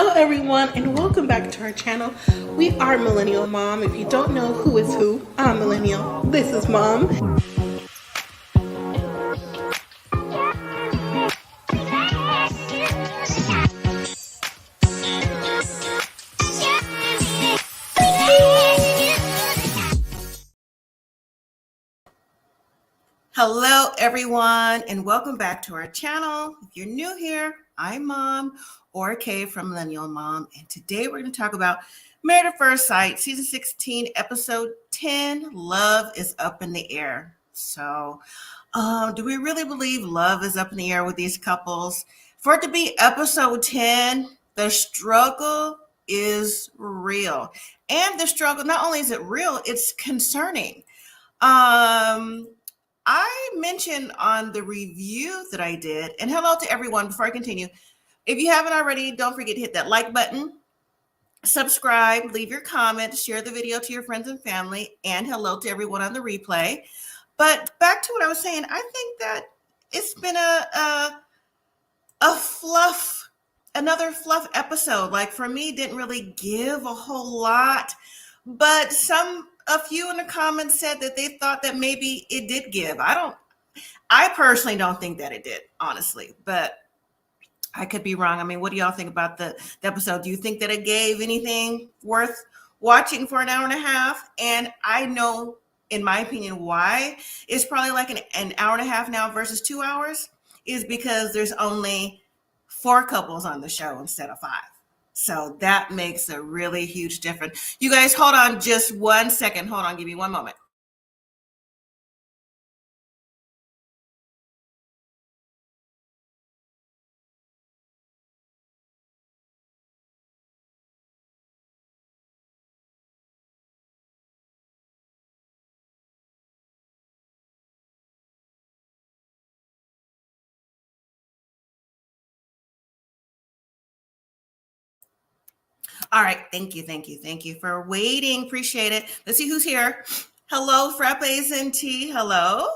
Hello everyone and welcome back to our channel. We are Millennial and Mom. If you don't know who is who, I'm Millennial. This is Mom. Hello everyone and welcome back to our channel. If you're new here, I'm Mom or Kay from Millennial and Mom, and today we're going to talk about Married at First Sight, season 16, episode 10, Love is Up in the Air. So do we really believe love is up in the air with these couples? For it to be episode 10, the struggle is real. And the struggle, not only is it real, it's concerning. I mentioned on the review that I did, and hello to everyone before I continue. If you haven't already, don't forget to hit that like button, subscribe, leave your comments, share the video to your friends and family, and hello to everyone on the replay. But back to what I was saying, I think that it's been another fluff episode. Like for me, didn't really give a whole lot, but a few in the comments said that they thought that maybe it did give. I personally don't think that it did, honestly, but I could be wrong. I mean, what do y'all think about the episode? Do you think that it gave anything worth watching for an hour and a half? And I know, in my opinion, why it's probably like an hour and a half now versus 2 hours is because there's only 4 couples on the show instead of 5. So that makes a really huge difference. You guys, hold on just 1 second. Hold on, give me one moment. All right, thank you for waiting. Appreciate it. Let's see who's here. Hello, Frappes and Tea. Hello.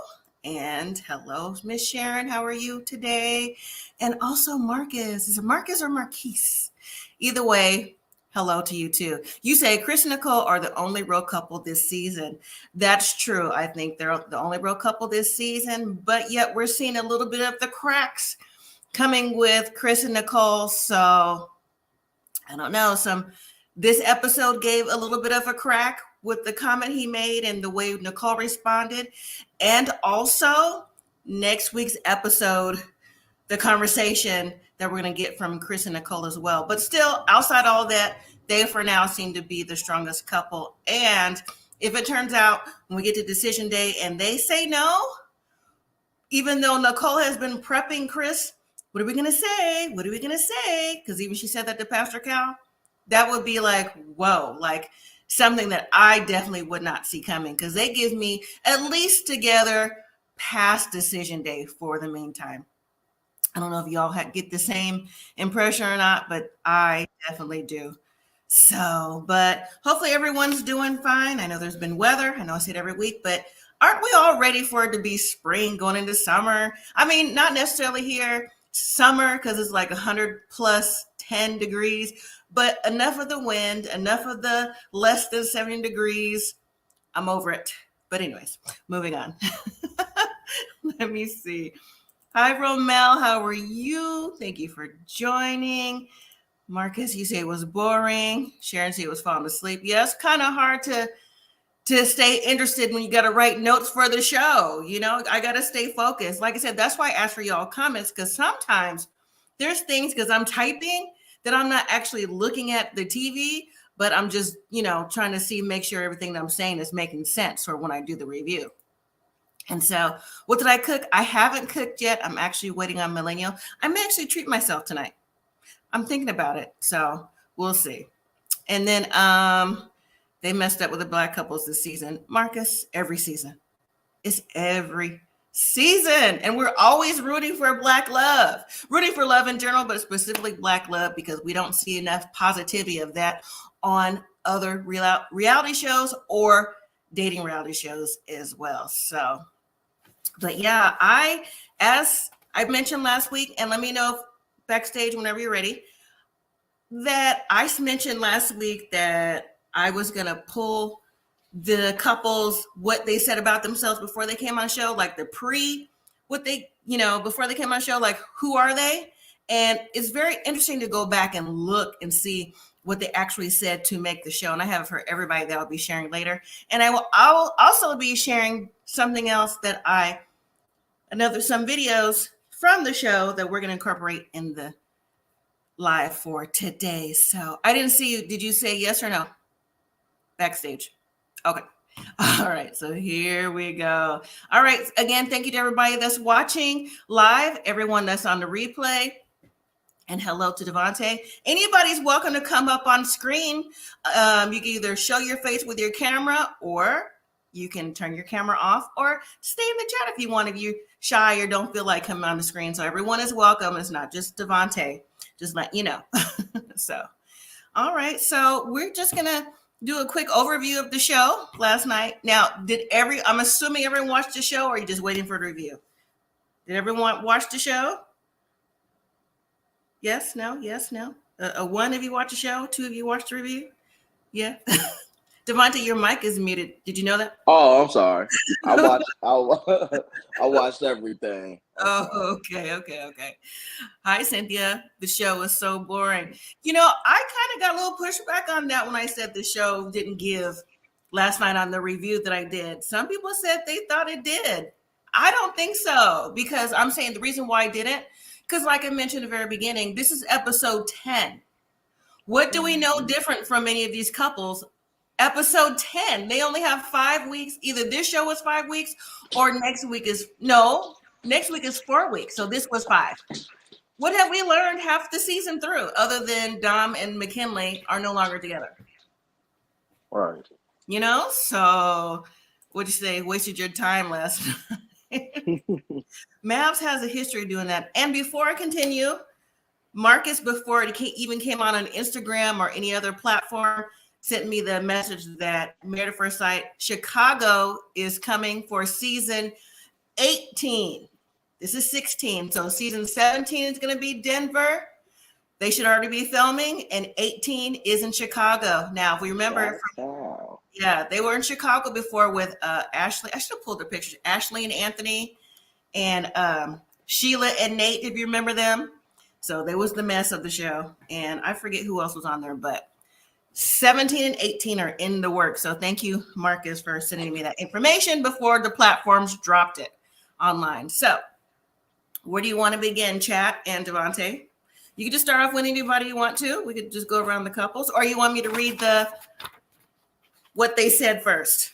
And hello, Miss Sharon. How are you today? And also Marcus. Is it Marcus or Marquise? Either way, hello to you too. You say Chris and Nicole are the only real couple this season. That's true. I think they're the only real couple this season, but yet we're seeing a little bit of the cracks coming with Chris and Nicole. So I don't know. This episode gave a little bit of a crack with the comment he made and the way Nicole responded. And also next week's episode, the conversation that we're going to get from Chris and Nicole as well. But still, outside all that, they for now seem to be the strongest couple. And if it turns out when we get to decision day and they say no, even though Nicole has been prepping Chris, what are we going to say? What are we going to say? Because even she said that to Pastor Cal. That would be like, whoa, like something that I definitely would not see coming, because they give me at least together past decision day for the meantime. I don't know if y'all get the same impression or not, but I definitely do. So, but hopefully everyone's doing fine. I know there's been weather. I know I say it every week, but aren't we all ready for it to be spring going into summer? I mean, not necessarily here summer because it's like 100 plus 10 degrees, but enough of the wind, enough of the less than 70 degrees. I'm over it. But anyways, moving on. Let me see. Hi, Romel. How are you? Thank you for joining. Marcus, you say it was boring. Sharon said it was falling asleep. Yes, kind of hard to stay interested when you got to write notes for the show. You know, I got to stay focused. Like I said, that's why I ask for y'all comments, because sometimes there's things, because I'm typing, that I'm not actually looking at the TV, but I'm just, trying to make sure everything that I'm saying is making sense for when I do the review. And so what did I cook? I haven't cooked yet. I'm actually waiting on Millennial. I may actually treat myself tonight. I'm thinking about it. So we'll see. And then they messed up with the black couples this season. Marcus, every season. It's every season. And we're always rooting for black love, rooting for love in general, but specifically black love, because we don't see enough positivity of that on other reality shows or dating reality shows as well. So, but yeah, as I mentioned last week, and let me know backstage whenever you're ready, that I mentioned last week that I was going to pull the couples, what they said about themselves before they came on the show, like before they came on the show, like who are they? And it's very interesting to go back and look and see what they actually said to make the show. And I have it for everybody that I'll be sharing later. And I'll also be sharing something else that some videos from the show that we're going to incorporate in the live for today. So I didn't see you. Did you say yes or no? Backstage. Okay. All right. So here we go. All right. Again, thank you to everybody that's watching live, everyone that's on the replay. And hello to Devontae. Anybody's welcome to come up on screen. You can either show your face with your camera, or you can turn your camera off, or stay in the chat if you want, if you're shy or don't feel like coming on the screen. So everyone is welcome. It's not just Devontae. Just let you know. So, all right. So we're just going to do a quick overview of the show last night. Now, I'm assuming everyone watched the show, or are you just waiting for the review? Did everyone watch the show? Yes, no, yes, no. One of you watched the show, two of you watched the review? Yeah. Devontae, your mic is muted. Did you know that? Oh, I'm sorry. I watched everything. Oh, okay. Hi, Cynthia. The show was so boring. You know, I kind of got a little pushback on that when I said the show didn't give last night on the review that I did. Some people said they thought it did. I don't think so, because I'm saying the reason why I didn't, because like I mentioned at the very beginning, this is episode 10. What do we know different from any of these couples? Episode 10, they only have 5 weeks. Either this show was 5 weeks, or next week is 4 weeks. So this was 5. What have we learned half the season through, other than Dom and McKinley are no longer together? Right. You know, so what'd you say? Wasted your time last night. MAFS has a history of doing that. And before I continue, Marcus, before it even came on Instagram or any other platform, sent me the message that Married at First Sight Chicago is coming for season 18. This is 16. So season 17 is going to be Denver. They should already be filming, and 18 is in Chicago. Now, if we remember, they were in Chicago before with Ashley. I should have pulled the pictures. Ashley and Anthony, and Sheila and Nate, if you remember them. So there was the mess of the show, and I forget who else was on there, but 17 and 18 are in the works. So thank you, Marcus, for sending me that information before the platforms dropped it online. So where do you want to begin, chat and Devontae? You can just start off with anybody you want to. We could just go around the couples, or you want me to read what they said first?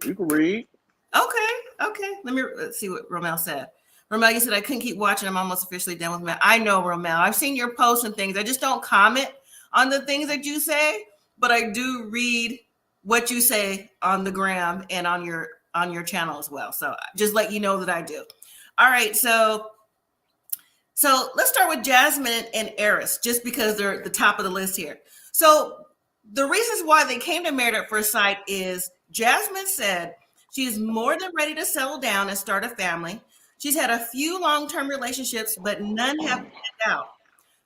You can read. Okay. Let's see what Romel said. Romel, you said I couldn't keep watching. I'm almost officially done with Matt. I know, Romel. I've seen your posts and things. I just don't comment on the things that you say, but I do read what you say on the gram and on your channel as well. So just let you know that I do. All right, so let's start with Jasmine and Eris, just because they're at the top of the list here. So the reasons why they came to Married at First Sight is Jasmine said she's more than ready to settle down and start a family. She's had a few long-term relationships, but none have panned out.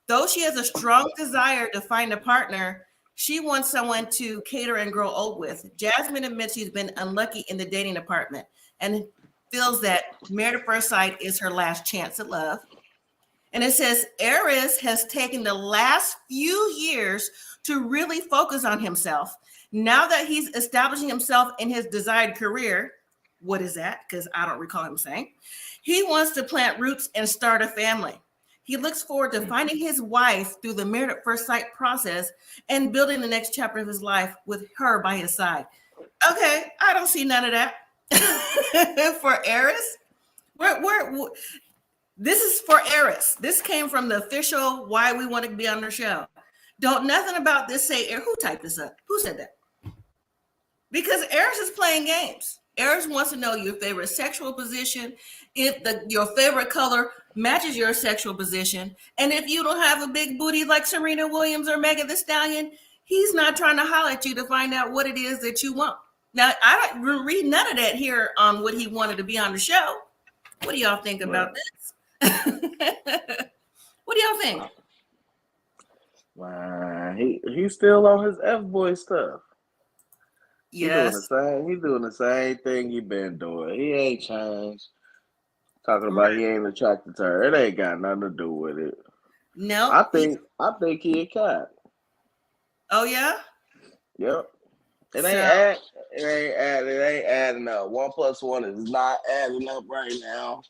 Though she has a strong desire to find a partner, she wants someone to cater and grow old with. Jasmine admits she's been unlucky in the dating department and feels that Married at First Sight is her last chance at love. And it says Eris has taken the last few years to really focus on himself. Now that he's establishing himself in his desired career, what is that? Because I don't recall him saying. He wants to plant roots and start a family. He looks forward to finding his wife through the Married at First Sight process and building the next chapter of his life with her by his side. Okay, I don't see none of that for Eris. This is for Eris. This came from the official why we want to be on the show. Don't nothing about this say, who typed this up? Who said that? Because Eris is playing games. Eris wants to know your favorite sexual position, if your favorite color matches your sexual position, and if you don't have a big booty like Serena Williams or Megan Thee Stallion, he's not trying to holler at you to find out what it is that you want. Now, I don't read none of that here on what he wanted to be on the show. What do y'all think about this? What do y'all think? Man, he's still on his F-boy stuff. Yes. He doing the same thing he been doing. He ain't changed. Talking about Right. he ain't attracted to her. It ain't got nothing to do with it. No. I think he a cat. Oh yeah. Yep. It ain't So add. It ain't adding up. 1 + 1 is not adding up right now.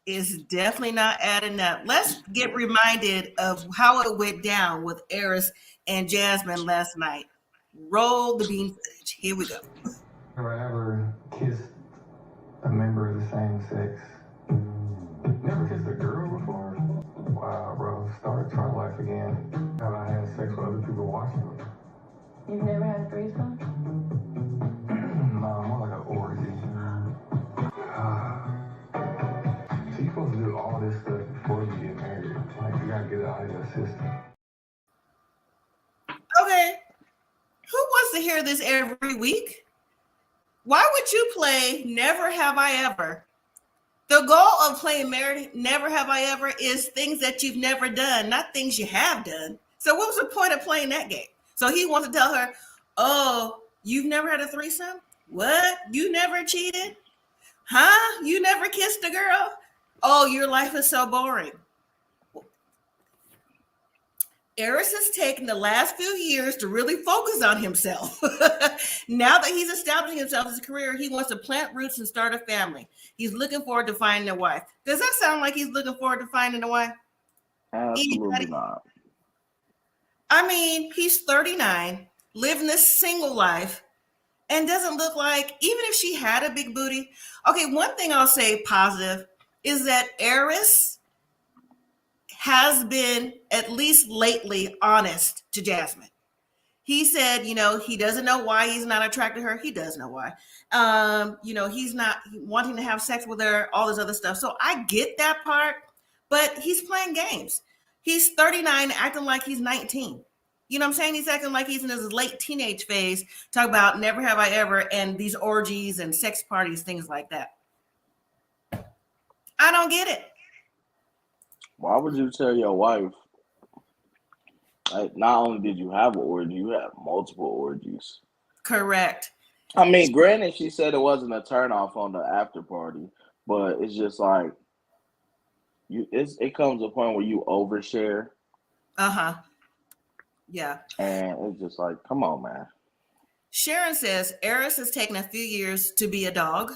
it's definitely not adding up. Let's get reminded of how it went down with Eris and Jasmine last night. Roll the bean footage. Here we go. Have I ever kissed a member of the same sex? Never kissed a girl before? Wow, bro. Started try life again. Have I had sex with other people watching me? You've never had a threesome? No, more like an orgy. So you're supposed to do all this stuff before you get married. Like, you gotta get it out of your system. Okay. Who wants to hear this every week? Why would you play Never Have I Ever? The goal of playing Never Have I Ever is things that you've never done, not things you have done. So what was the point of playing that game? So he wants to tell her, oh, you've never had a threesome? What? You never cheated? Huh? You never kissed a girl? Oh, your life is so boring. Eris has taken the last few years to really focus on himself. Now that he's establishing himself as a career, he wants to plant roots and start a family. He's looking forward to finding a wife. Does that sound like he's looking forward to finding a wife? Absolutely Anybody? not. I mean, he's 39, living this single life, and doesn't look like, even if she had a big booty. Okay, one thing I'll say positive is that Eris has been, at least lately, honest to Jasmine. He said, he doesn't know why he's not attracted to her. He does know why. He's not wanting to have sex with her, all this other stuff. So I get that part, but he's playing games. He's 39, acting like he's 19. You know what I'm saying? He's acting like he's in his late teenage phase, talk about never have I ever, and these orgies and sex parties, things like that. I don't get it. Why would you tell your wife, like, not only did you have an orgy, you had multiple orgies? Correct. I mean, granted, she said it wasn't a turnoff on the after party, but it's just like it comes to a point where you overshare. Uh-huh. Yeah. And it's just like, come on, man. Sharon says Eris has taken a few years to be a dog.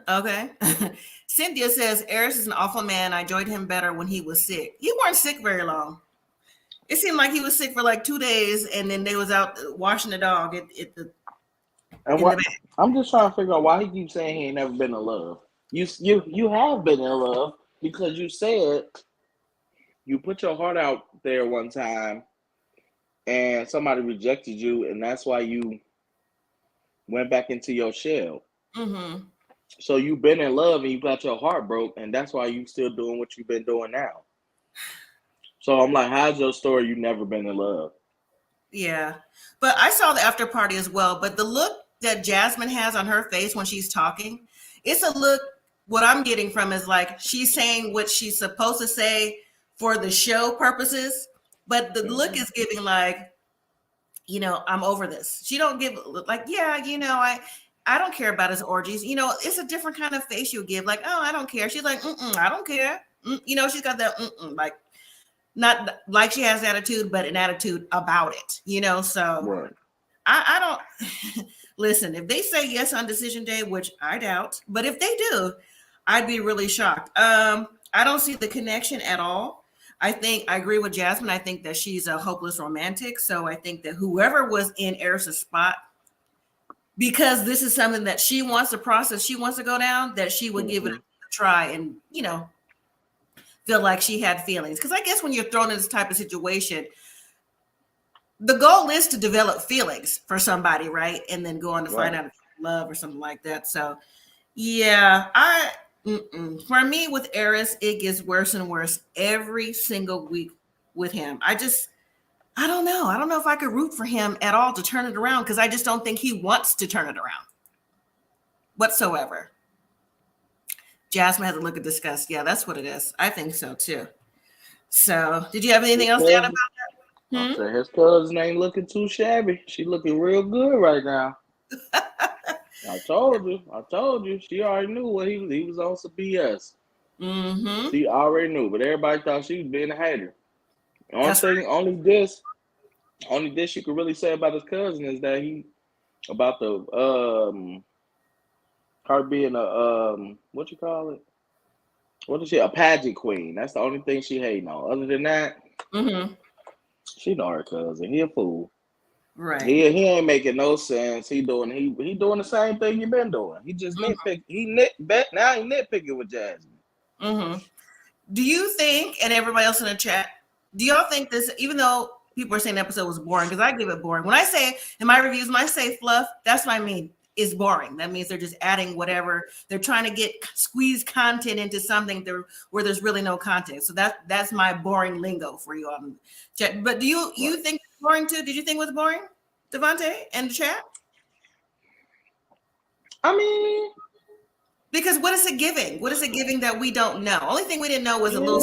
Okay. Cynthia says Eris is an awful man. I enjoyed him better when he was sick. He weren't sick very long. It seemed like he was sick for like 2 days, and then they was out washing the dog I'm just trying to figure out why he keeps saying he ain't never been in love. You have been in love because you said you put your heart out there one time and somebody rejected you, and that's why you went back into your shell. Mm-hmm. So you've been in love and you got your heart broke, and that's why you still doing what you've been doing now. So I'm like, how's your story? You never been in love. Yeah. But I saw the after party as well. But the look that Jasmine has on her face when she's talking, it's a look, what I'm getting from is like she's saying what she's supposed to say for the show purposes. But the look is giving like, I'm over this. She don't give like, yeah, I don't care about his orgies. It's a different kind of face you give. Like, oh, I don't care. She's like, I don't care. She's got that like, not like she has attitude, but an attitude about it. So Right. I don't listen. If they say yes on decision day, which I doubt, but if they do, I'd be really shocked. I don't see the connection at all. I agree with Jasmine. I think that she's a hopeless romantic. So I think that whoever was in Eris's spot, because this is something that she wants to process, she wants to go down, that she would give it a try and, feel like she had feelings. Because I guess when you're thrown in this type of situation, the goal is to develop feelings for somebody, right? And then go on to find out if love or something like that. So, yeah, for me with Eris, it gets worse and worse every single week with him. I don't know. I don't know if I could root for him at all to turn it around because I just don't think he wants to turn it around whatsoever. Jasmine has a look at disgust. Yeah, that's what it is. I think so too. So, did you have anything else to add about that? I said his cousin ain't looking too shabby. She looking real good right now. I told you. She already knew what he was on some BS. Mm-hmm. She already knew, but everybody thought she was being a hater. Only this you could really say about his cousin is that about the her being a what you call it? What is she? A pageant queen. That's the only thing she hating on. Other than that, she know her cousin. He a fool. Right. He ain't making no sense. He doing the same thing you been doing. He just nitpick. Now he nitpicking with Jasmine. Do you think, and everybody else in the chat, do y'all think this, even though people are saying the episode was boring, because I give it boring. When I say in my reviews, when I say fluff, that's what I mean. Is boring. That means they're just adding whatever. They're trying to squeeze content into something where there's really no content. So that's my boring lingo for you on chat. But do you think it's boring too? Did you think it was boring, Devontae, and the chat? I mean, because what is it giving? What is it giving that we don't know? Only thing we didn't know was a little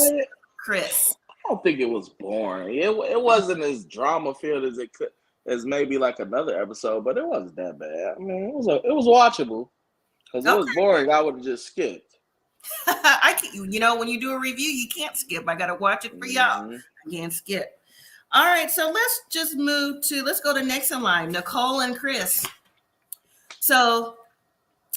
Chris. I don't think it was boring. It wasn't as drama filled as it could. As maybe like another episode, but it wasn't that bad. I mean, it was watchable. Because it was boring, I would have just skipped. When you do a review, you can't skip. I gotta watch it for y'all. I can't skip. All right, so let's go to next in line, Nicole and Chris. So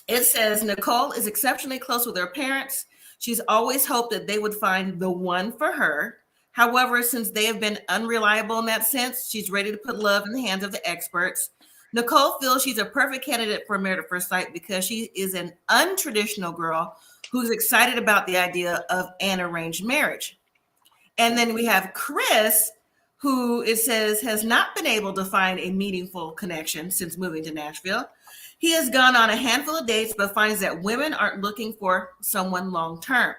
it says Nicole is exceptionally close with her parents. She's always hoped that they would find the one for her. However, since they have been unreliable in that sense, she's ready to put love in the hands of the experts. Nicole feels she's a perfect candidate for Married at First Sight because she is an untraditional girl who's excited about the idea of an arranged marriage. And then we have Chris, who it says has not been able to find a meaningful connection since moving to Nashville. He has gone on a handful of dates, but finds that women aren't looking for someone long-term.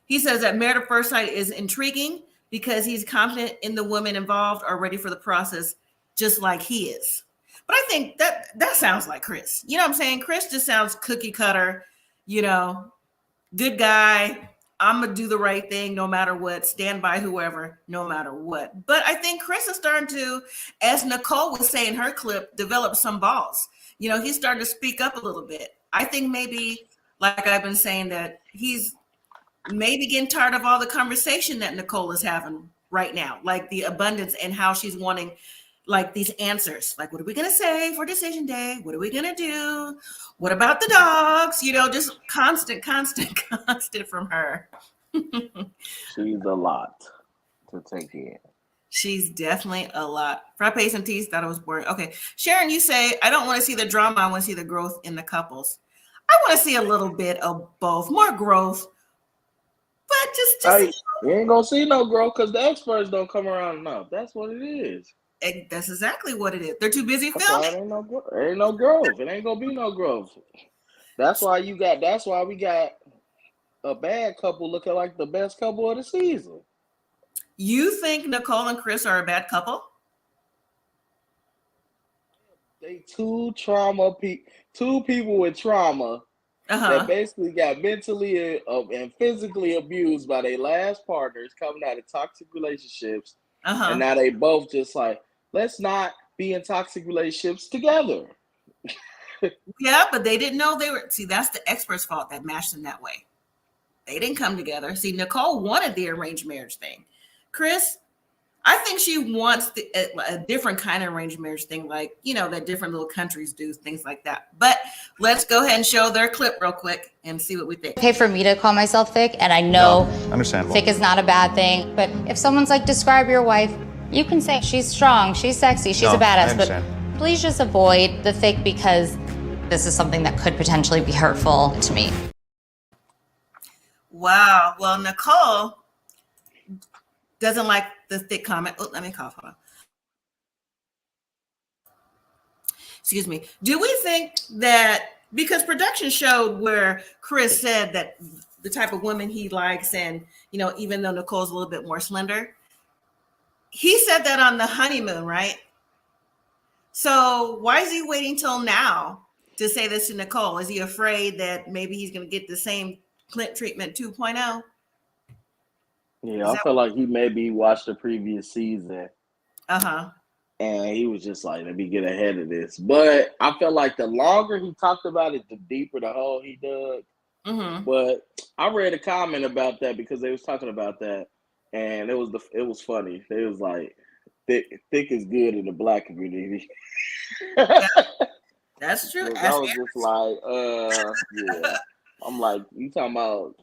He says that Married at First Sight is intriguing because he's confident in the women involved are ready for the process, just like he is. But I think that sounds like Chris. You know what I'm saying? Chris just sounds cookie cutter, good guy. I'm going to do the right thing no matter what, stand by whoever, no matter what. But I think Chris is starting to, as Nicole was saying in her clip, develop some balls. He's starting to speak up a little bit. I think maybe, like I've been saying, that he's maybe getting tired of all the conversation that Nicole is having right now, like the abundance and how she's wanting like these answers. Like, what are we going to say for decision day? What are we going to do? What about the dogs? Just constant from her. She's a lot to take in. She's definitely a lot. Frappes and teas thought it was boring. Okay. Sharon, you say, I don't want to see the drama. I want to see the growth in the couples. I want to see a little bit of both, more growth. But just you ain't gonna see no growth because the experts don't come around enough. That's what it is. That's exactly what it is. They're too busy filming. Ain't no growth. It ain't gonna be no growth. That's why we got a bad couple looking like the best couple of the season. You think Nicole and Chris are a bad couple? They two people with trauma. That basically got mentally and physically abused by their last partners coming out of toxic relationships. And now they both just like, let's not be in toxic relationships together. Yeah, but they didn't know they were. See, that's the expert's fault that matched them that way. They didn't come together. See, Nicole wanted the arranged marriage thing. Chris, I think she wants a different kind of arranged marriage thing, like, that different little countries do, things like that. But let's go ahead and show their clip real quick and see what we think. Okay for me to call myself thick, and I know understandable. Thick is not a bad thing, but if someone's like, describe your wife, you can say she's strong, she's sexy, she's a badass, but please just avoid the thick because this is something that could potentially be hurtful to me. Wow. Well, Nicole doesn't like the thick comment. Oh, let me cough. Hold on. Excuse me. Do we think that because production showed where Chris said that the type of woman he likes, and even though Nicole's a little bit more slender, he said that on the honeymoon, right? So why is he waiting till now to say this to Nicole? Is he afraid that maybe he's going to get the same Clint treatment 2.0? Yeah, I feel like he maybe watched the previous season Uh-huh. and he was just like, let me get ahead of this. But I felt like the longer he talked about it, the deeper the hole he dug. Mm-hmm. But I read a comment about that because they was talking about that, and it was funny. They was like, thick is good in the black community. Yeah, that's true. I was just like, yeah. I'm like, you talking about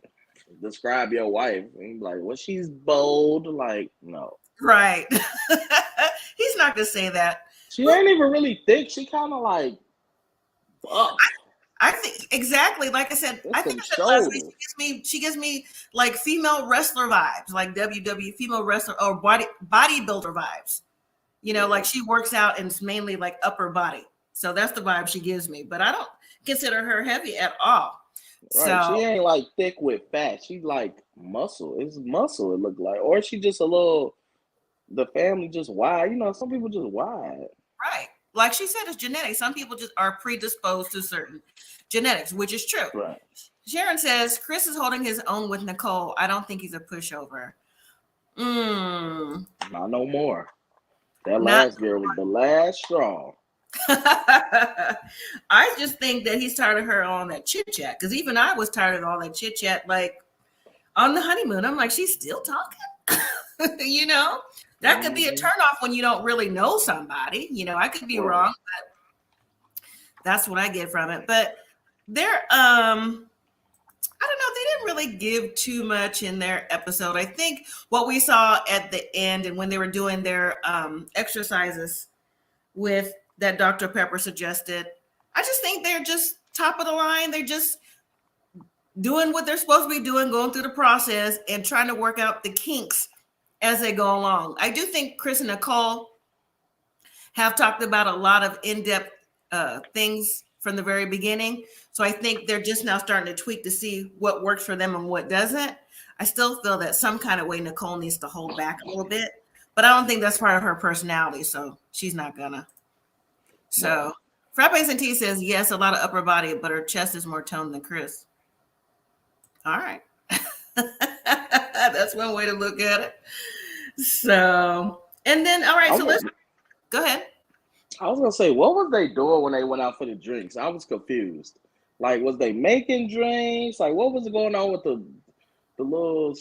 describe your wife? And he's like, well, she's bold. Like, no. Right. He's not gonna say that. She ain't even really thick. She kind of like buff. I think exactly like I said. I think she gives me like female wrestler vibes, like WWE female wrestler or bodybuilder vibes. You know, like she works out and it's mainly like upper body. So that's the vibe she gives me. But I don't consider her heavy at all. Right. So she ain't like thick with fat. She's like muscle. It's muscle, it look like. Or she just a little, the family just wide. You know, some people just wide. right. Like she said, it's genetic. Some people just are predisposed to certain genetics, which is true. Right. Sharon says, Chris is holding his own with Nicole. I don't think he's a pushover. Not no more. That last girl was the last straw. I just think that he's tired of her on that chit chat. Because even I was tired of all that chit chat, like on the honeymoon. I'm like, she's still talking. You know, that could be a turnoff when you don't really know somebody. You know, I could be wrong, but that's what I get from it. But they're, I don't know, they didn't really give too much in their episode. I think what we saw at the end and when they were doing their exercises with that Dr. Pepper suggested, I just think they're just top of the line. They're just doing what they're supposed to be doing, going through the process and trying to work out the kinks as they go along. I do think Chris and Nicole have talked about a lot of in-depth things from the very beginning. So I think they're just now starting to tweak to see what works for them and what doesn't. I still feel that some kind of way Nicole needs to hold back a little bit, but I don't think that's part of her personality. So she's not gonna. So Frappes and T says, yes, a lot of upper body, but her chest is more toned than Chris. All right. That's one way to look at it. So, and then, all right, so let's go ahead. I was gonna say, what was they doing when they went out for the drinks? I was confused. Like, was they making drinks? Like, what was going on with the little?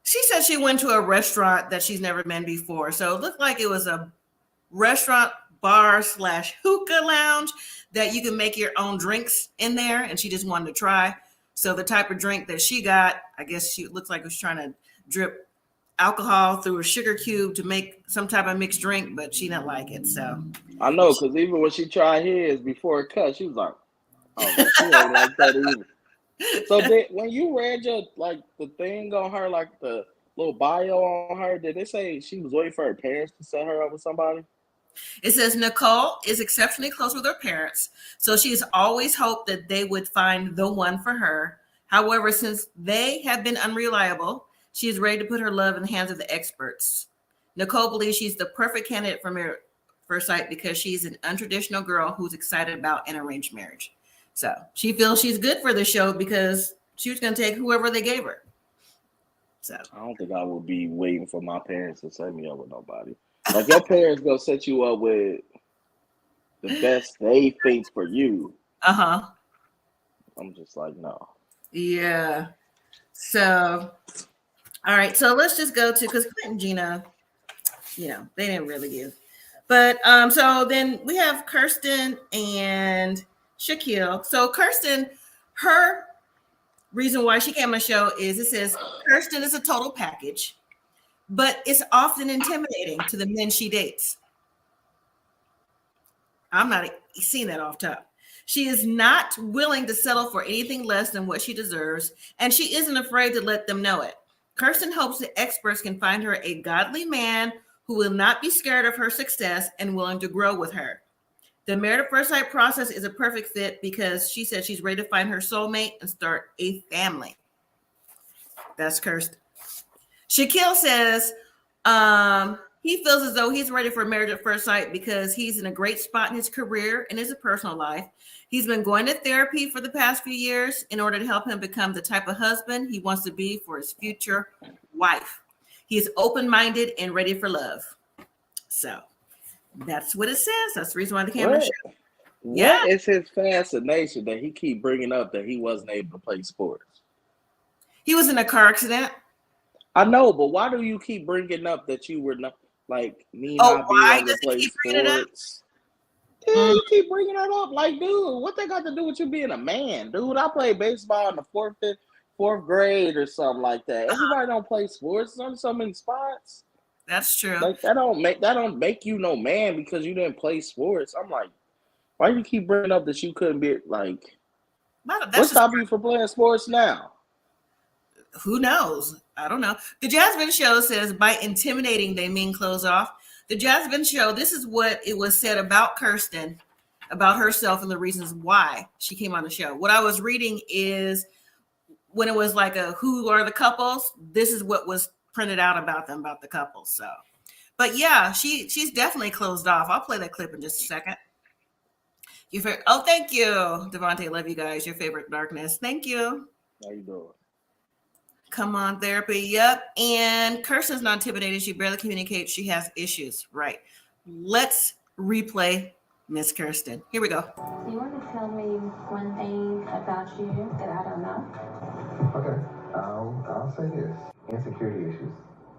She said she went to a restaurant that she's never been before. So it looked like it was a restaurant bar / hookah lounge that you can make your own drinks in there. And she just wanted to try. So the type of drink that she got, I guess she looks like was trying to drip alcohol through a sugar cube to make some type of mixed drink, but she didn't like it. So I know, because even when she tried his before it cut, she was like, "Oh, she ain't like that either." So when you read your the thing on her, like the little bio on her, did they say she was waiting for her parents to set her up with somebody? It says Nicole is exceptionally close with her parents, so she's always hoped that they would find the one for her. However, since they have been unreliable, she is ready to put her love in the hands of the experts. Nicole believes she's the perfect candidate for first sight because she's an untraditional girl who's excited about an arranged marriage. So she feels she's good for the show because she was going to take whoever they gave her. So I don't think I would be waiting for my parents to set me up with nobody. Like, your parents gonna set you up with the best they think for you. Uh-huh. I'm just like, no. Yeah. So, all right. So let's just go to, because Clint and Gina, you know, they didn't really give. But so then we have Kirsten and Shaquille. So Kirsten, her reason why she came on the show is it says Kirsten is a total package, but it's often intimidating to the men she dates. I'm not seeing that off top. She is not willing to settle for anything less than what she deserves, and she isn't afraid to let them know it. Kirsten hopes the experts can find her a godly man who will not be scared of her success and willing to grow with her. The married at first sight process is a perfect fit because she said she's ready to find her soulmate and start a family. That's Kirsten. Shaquille says he feels as though he's ready for marriage at first sight because he's in a great spot in his career and his personal life. He's been going to therapy for the past few years in order to help him become the type of husband he wants to be for his future wife. He is open-minded and ready for love. So that's what it says. That's the reason why the camera showed. What is his fascination that he keep bringing up that he wasn't able to play sports? He was in a car accident. I know, but why do you keep bringing up that you were not like me not being able to play sports? Yeah, you keep bringing that up. Like, dude, what they got to do with you being a man? Dude, I played baseball in the fourth grade or something like that. Everybody don't play sports. There's only so many spots. That's true. Like that don't make you no man because you didn't play sports. I'm like, why you keep bringing up that you couldn't be like? What's stopping you from playing sports now? Who knows? I don't know. The Jasmine Show says by intimidating they mean close off. The Jasmine Show, this is what it was said about Kirsten, about herself and the reasons why she came on the show. What I was reading is when it was like a who are the couples, this is what was printed out about them, about the couples. So, but yeah, she's definitely closed off. I'll play that clip in just a second. Oh, thank you, Devontae. Love you guys. Your favorite darkness. Thank you. How you doing? Come on, therapy. Yep. And Kirsten's not intimidated. She barely communicates. She has issues. Right. Let's replay Miss Kirsten. Here we go. Do you want to tell me one thing about you that I don't know? Okay, I'll say this. Insecurity issues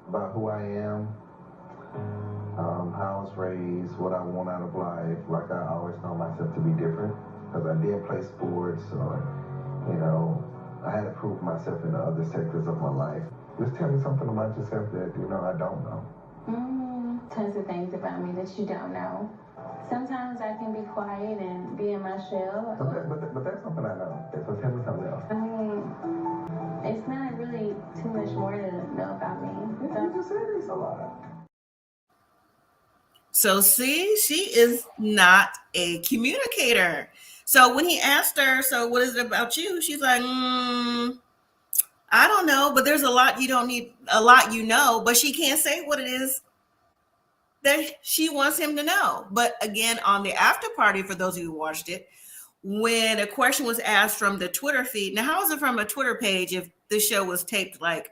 about who I am, how I was raised, what I want out of life. Like I always know myself to be different because I did play sports or, I had to prove myself in the other sectors of my life. Just tell me something about yourself that, I don't know. Tons of things about me that you don't know. Sometimes I can be quiet and be in my shell. But that's something I know. So tell me something else. It's not really too much more to know about me. You just said it's a lot. So see, she is not a communicator. So when he asked her, so what is it about you? She's like, I don't know, but there's a lot you don't need, a lot but she can't say what it is that she wants him to know. But again, on the after party, for those of you who watched it, when a question was asked from the Twitter feed, now how is it from a Twitter page if this show was taped like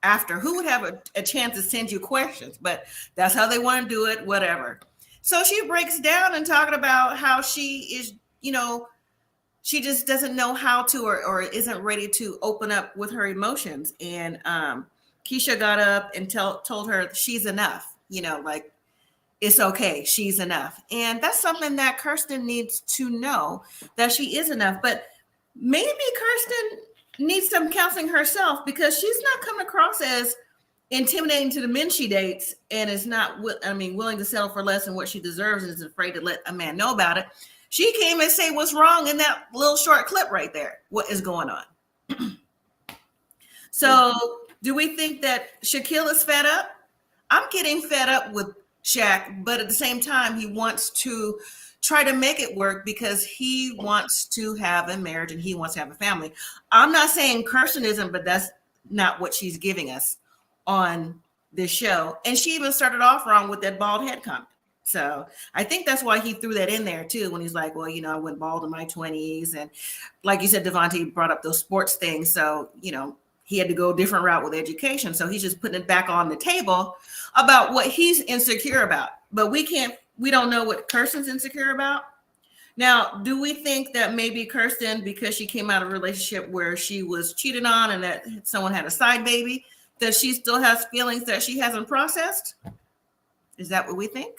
after? Who would have a chance to send you questions? But that's how they want to do it, whatever. So she breaks down and talking about how she is, she just doesn't know how to or isn't ready to open up with her emotions. And Keisha got up and told her she's enough, like it's okay, she's enough. And that's something that Kirsten needs to know, that she is enough. But maybe Kirsten needs some counseling herself because she's not coming across as intimidating to the men she dates and is not, willing to settle for less than what she deserves and is afraid to let a man know about it. She came and say what's wrong in that little short clip right there. What is going on? So do we think that Shaquille is fed up? I'm getting fed up with Shaq, but at the same time, he wants to try to make it work because he wants to have a marriage and he wants to have a family. I'm not saying Kirsten isn't, but that's not what she's giving us on this show. And she even started off wrong with that bald head comment. So I think that's why he threw that in there too, when he's like, well, I went bald in my 20s. And like you said, Devontae brought up those sports things. So, he had to go a different route with education. So he's just putting it back on the table about what he's insecure about. But we don't know what Kirsten's insecure about. Now, do we think that maybe Kirsten, because she came out of a relationship where she was cheated on and that someone had a side baby, that she still has feelings that she hasn't processed? Is that what we think?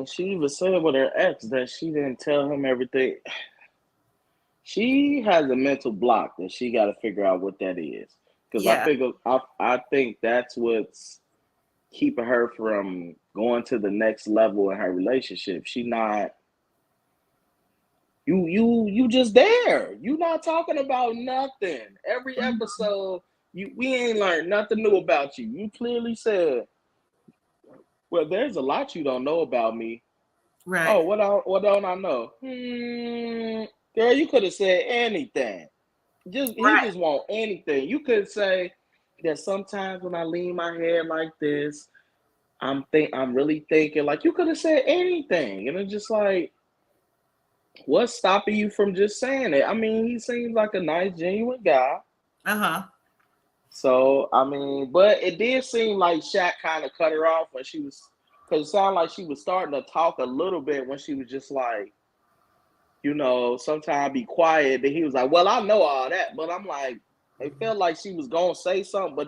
She even said with her ex that she didn't tell him everything. She has a mental block that she got to figure out what that is. Because I think that's what's keeping her from going to the next level in her relationship. She not. You just there. You not talking about nothing. Every episode, we ain't learned nothing new about you. You clearly said, well, there's a lot you don't know about me. Right. Oh, what don't I know? Girl, you could have said anything. He just want anything. You could say that sometimes when I lean my head like this, I'm really thinking. Like, you could have said anything, and it's just like, what's stopping you from just saying it? He seems like a nice, genuine guy. So I mean, but it did seem like Shaq kind of cut her off when she was, because it sounded like she was starting to talk a little bit when she was just like, sometimes be quiet. Then he was like, "Well, I know all that," but I'm like, it felt like she was gonna say something, but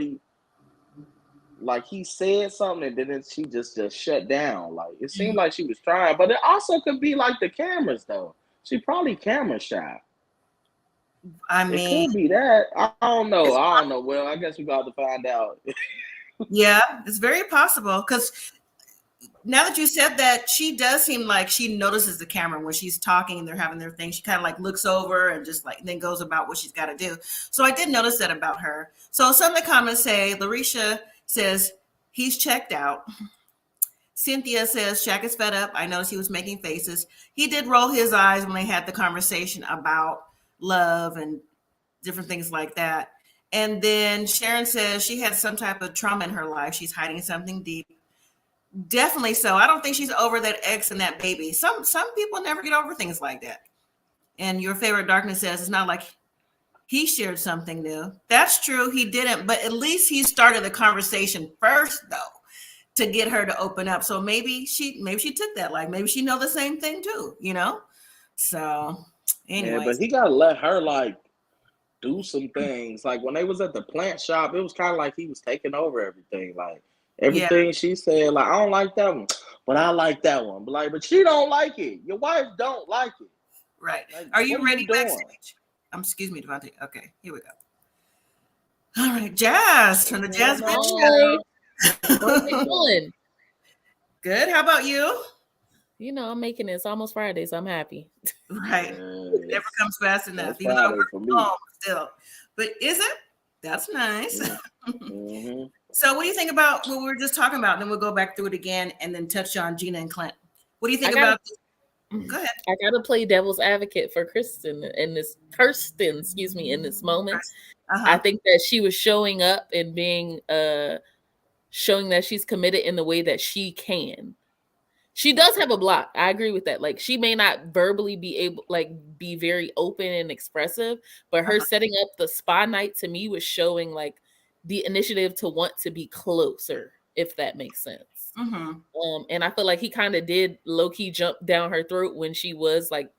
he said something, and then she just shut down. Like it seemed like she was trying, but it also could be like the cameras though. She probably camera shy. I mean, it could be that. I don't know. Well, I guess we got to find out. Yeah, it's very possible, because now that you said that, she does seem like she notices the camera when she's talking and they're having their thing. She kind of like looks over and just like then goes about what she's got to do. So I did notice that about her. So some of the comments say, Larisha says he's checked out. Cynthia says Shaq is fed up. I noticed he was making faces. He did roll his eyes when they had the conversation about love and different things like that. And then Sharon says she had some type of trauma in her life. She's hiding something deep. Definitely so. I don't think she's over that ex and that baby. Some people never get over things like that. And your favorite darkness says it's not like he shared something new. That's true. He didn't, but at least he started the conversation first, though, to get her to open up. So maybe she took that. Like maybe she know the same thing too. So anyway. Yeah, but he gotta let her do some things. Like when they was at the plant shop, it was kind of like he was taking over everything. Like everything she said, like I don't like that one, but I like that one. But she don't like it. Your wife don't like it. Right. Like, are you ready, backstage? Excuse me, Devontae. Okay, here we go. All right, Jazz from the Jazz Bitch Show. What are you doing? Good. How about you? I'm making it. It's almost Friday, so I'm happy. Right. It never comes fast enough. Even Friday though for we're me. home still. But is it? That's nice. Mm-hmm. So what do you think about what we were just talking about? Then we'll go back through it again and then touch on Gina and Clint. What do you think about this? Go ahead. I gotta play devil's advocate for Kirsten in this moment. I think that she was showing up and being showing that she's committed in the way that she can. She does have a block. I agree with that. Like she may not verbally be very open and expressive, but her setting up the spa night to me was showing like the initiative to want to be closer, if that makes sense. And I feel like he kind of did low-key jump down her throat when she was like,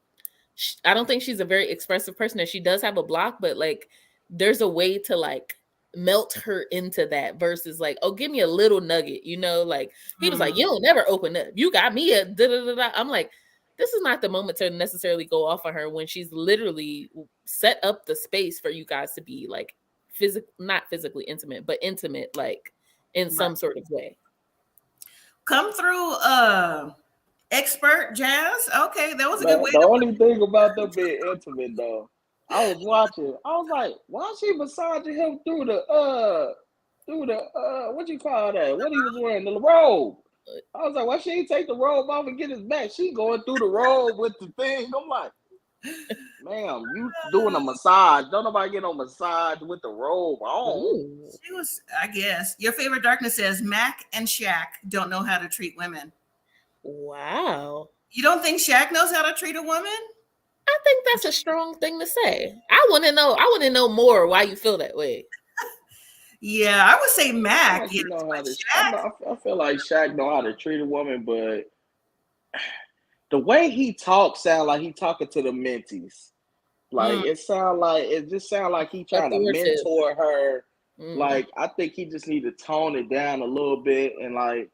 I don't think she's a very expressive person, and she does have a block, but like there's a way to like melt her into that versus like, oh, give me a little nugget, like he was like, you don't never open up, you got me a da-da-da-da. I'm like, this is not the moment to necessarily go off on her when she's literally set up the space for you guys to be like not physically intimate, but intimate like in some sort of way. Come through expert, Jazz. Okay, that was a good way. The only thing about them being intimate though, I was watching. I was like, why is she massaging him through the what you call that? What he was wearing, the robe. I was like, why she ain't take the robe off and get his back? She going through the robe with the thing. I'm like, ma'am, you doing a massage. Don't nobody get no massage with the robe on. She was, I guess. Your favorite darkness says Mac and Shaq don't know how to treat women. Wow. You don't think Shaq knows how to treat a woman? I think that's a strong thing to say. I want to know more why you feel that way. Yeah, I would say Mac. I feel like Shaq know how to treat a woman, but the way he talks sound like he talking to the mentees. Like it just sound like he trying to mentor her. Like I think he just need to tone it down a little bit, and like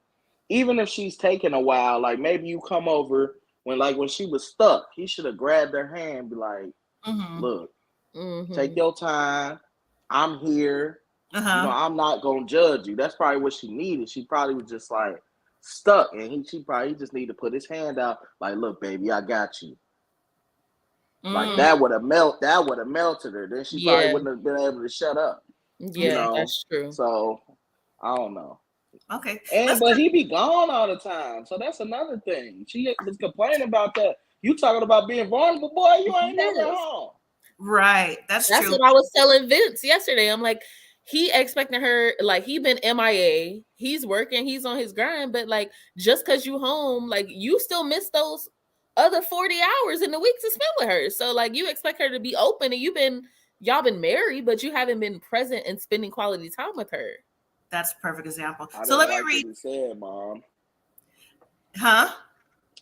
even if she's taking a while, like maybe you come over when she was stuck, he should have grabbed her hand and be like, look, take your time. I'm here. I'm not gonna judge you. That's probably what she needed. She probably was just like stuck, and he just need to put his hand out, like, look, baby, I got you. Like that would have melted her. Then she probably wouldn't have been able to shut up. Yeah, that's true. So I don't know. Okay. But he be gone all the time. So that's another thing. She was complaining about that. You talking about being vulnerable, boy, you ain't never home. Right. That's true. What I was telling Vince yesterday. I'm like, he expecting her, like he been MIA. He's working, he's on his grind, but like just because you home, like you still miss those other 40 hours in the week to spend with her. So like you expect her to be open, and y'all been married, but you haven't been present and spending quality time with her. That's a perfect example. I So didn't let me like read. what he said, Mom. Huh?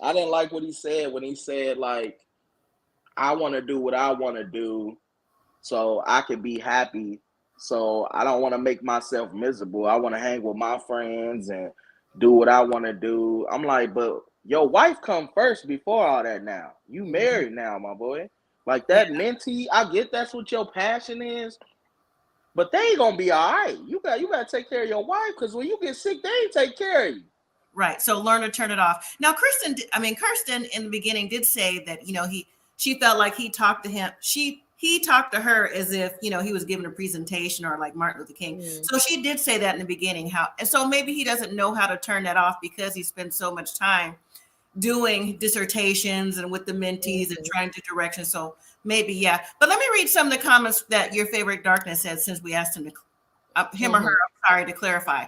I didn't like what he said when he said, like, I want to do what I want to do so I can be happy. So I don't want to make myself miserable. I want to hang with my friends and do what I want to do. I'm like, but your wife come first before all that now. You married now, my boy. Like that mentee, I get that's what your passion is, but they ain't gonna be all right. You gotta take care of your wife, because when you get sick, they ain't take care of you. Right. So learn to turn it off. Now, Kirsten in the beginning did say that, she felt like he talked to him. He talked to her as if, he was giving a presentation, or like Martin Luther King. So she did say that in the beginning, and so maybe he doesn't know how to turn that off because he spent so much time doing dissertations and with the mentees and trying to direction. So maybe, yeah. But let me read some of the comments that your favorite darkness said, since we asked him or her, I'm sorry, to clarify.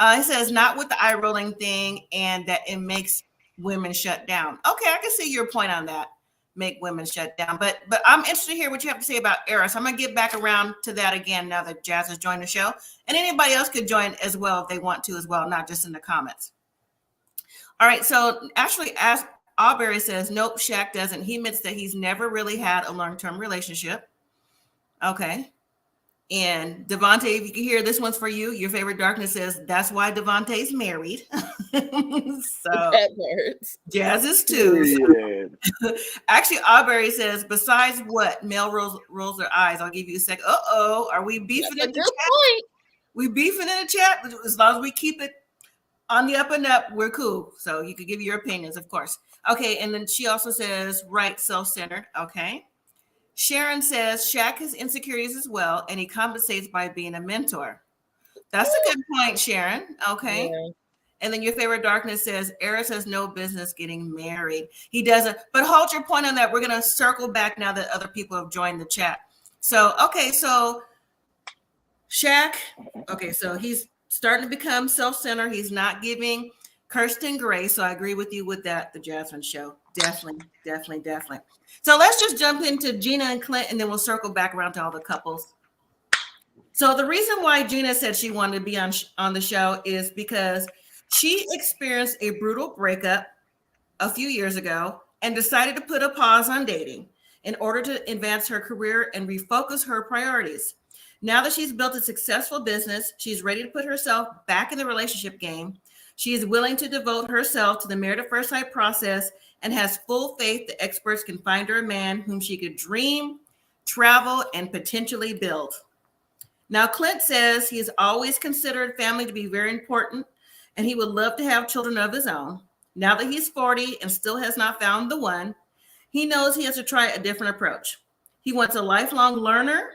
It says, not with the eye rolling thing, and that it makes women shut down. Okay, I can see your point on that. Make women shut down. But I'm interested to hear what you have to say about Eros. I'm going to get back around to that again now that Jazz has joined the show. And anybody else could join as well if they want to as well, not just in the comments. All right, so actually, as Aubrey says, nope, Shaq doesn't. He admits that he's never really had a long-term relationship. Okay. And Devontae, if you can hear, this one's for you. Your favorite darkness says that's why Devontae's married. So That hurts. Jazz is too. Yeah. Actually, Aubrey says, besides what? Mel rolls their eyes. I'll give you a second. Are we beefing in the chat? Point. We beefing in the chat. As long as we keep it on the up and up, we're cool. So you could give your opinions, of course. Okay, and then she also says, right, self-centered. Okay. Sharon says Shaq has insecurities as well, and he compensates by being a mentor. That's a good point, Sharon. Okay. Yeah. And then your favorite darkness says Eris has no business getting married. He doesn't. But hold your point on that. We're going to circle back now that other people have joined the chat. So, okay. So Shaq, okay. So he's starting to become self-centered. He's not giving Kirsten grace. So I agree with you with that. The Jasmine show. Definitely. So let's just jump into Gina and Clint, and then we'll circle back around to all the couples. So the reason why Gina said she wanted to be on the show is because she experienced a brutal breakup a few years ago and decided to put a pause on dating in order to advance her career and refocus her priorities. Now that she's built a successful business, she's ready to put herself back in the relationship game. She is willing to devote herself to the married at first sight process and has full faith the experts can find her a man whom she could dream, travel, and potentially build. Now, Clint says he's always considered family to be very important, and he would love to have children of his own. Now that he's 40 and still has not found the one, he knows he has to try a different approach. He wants a lifelong learner.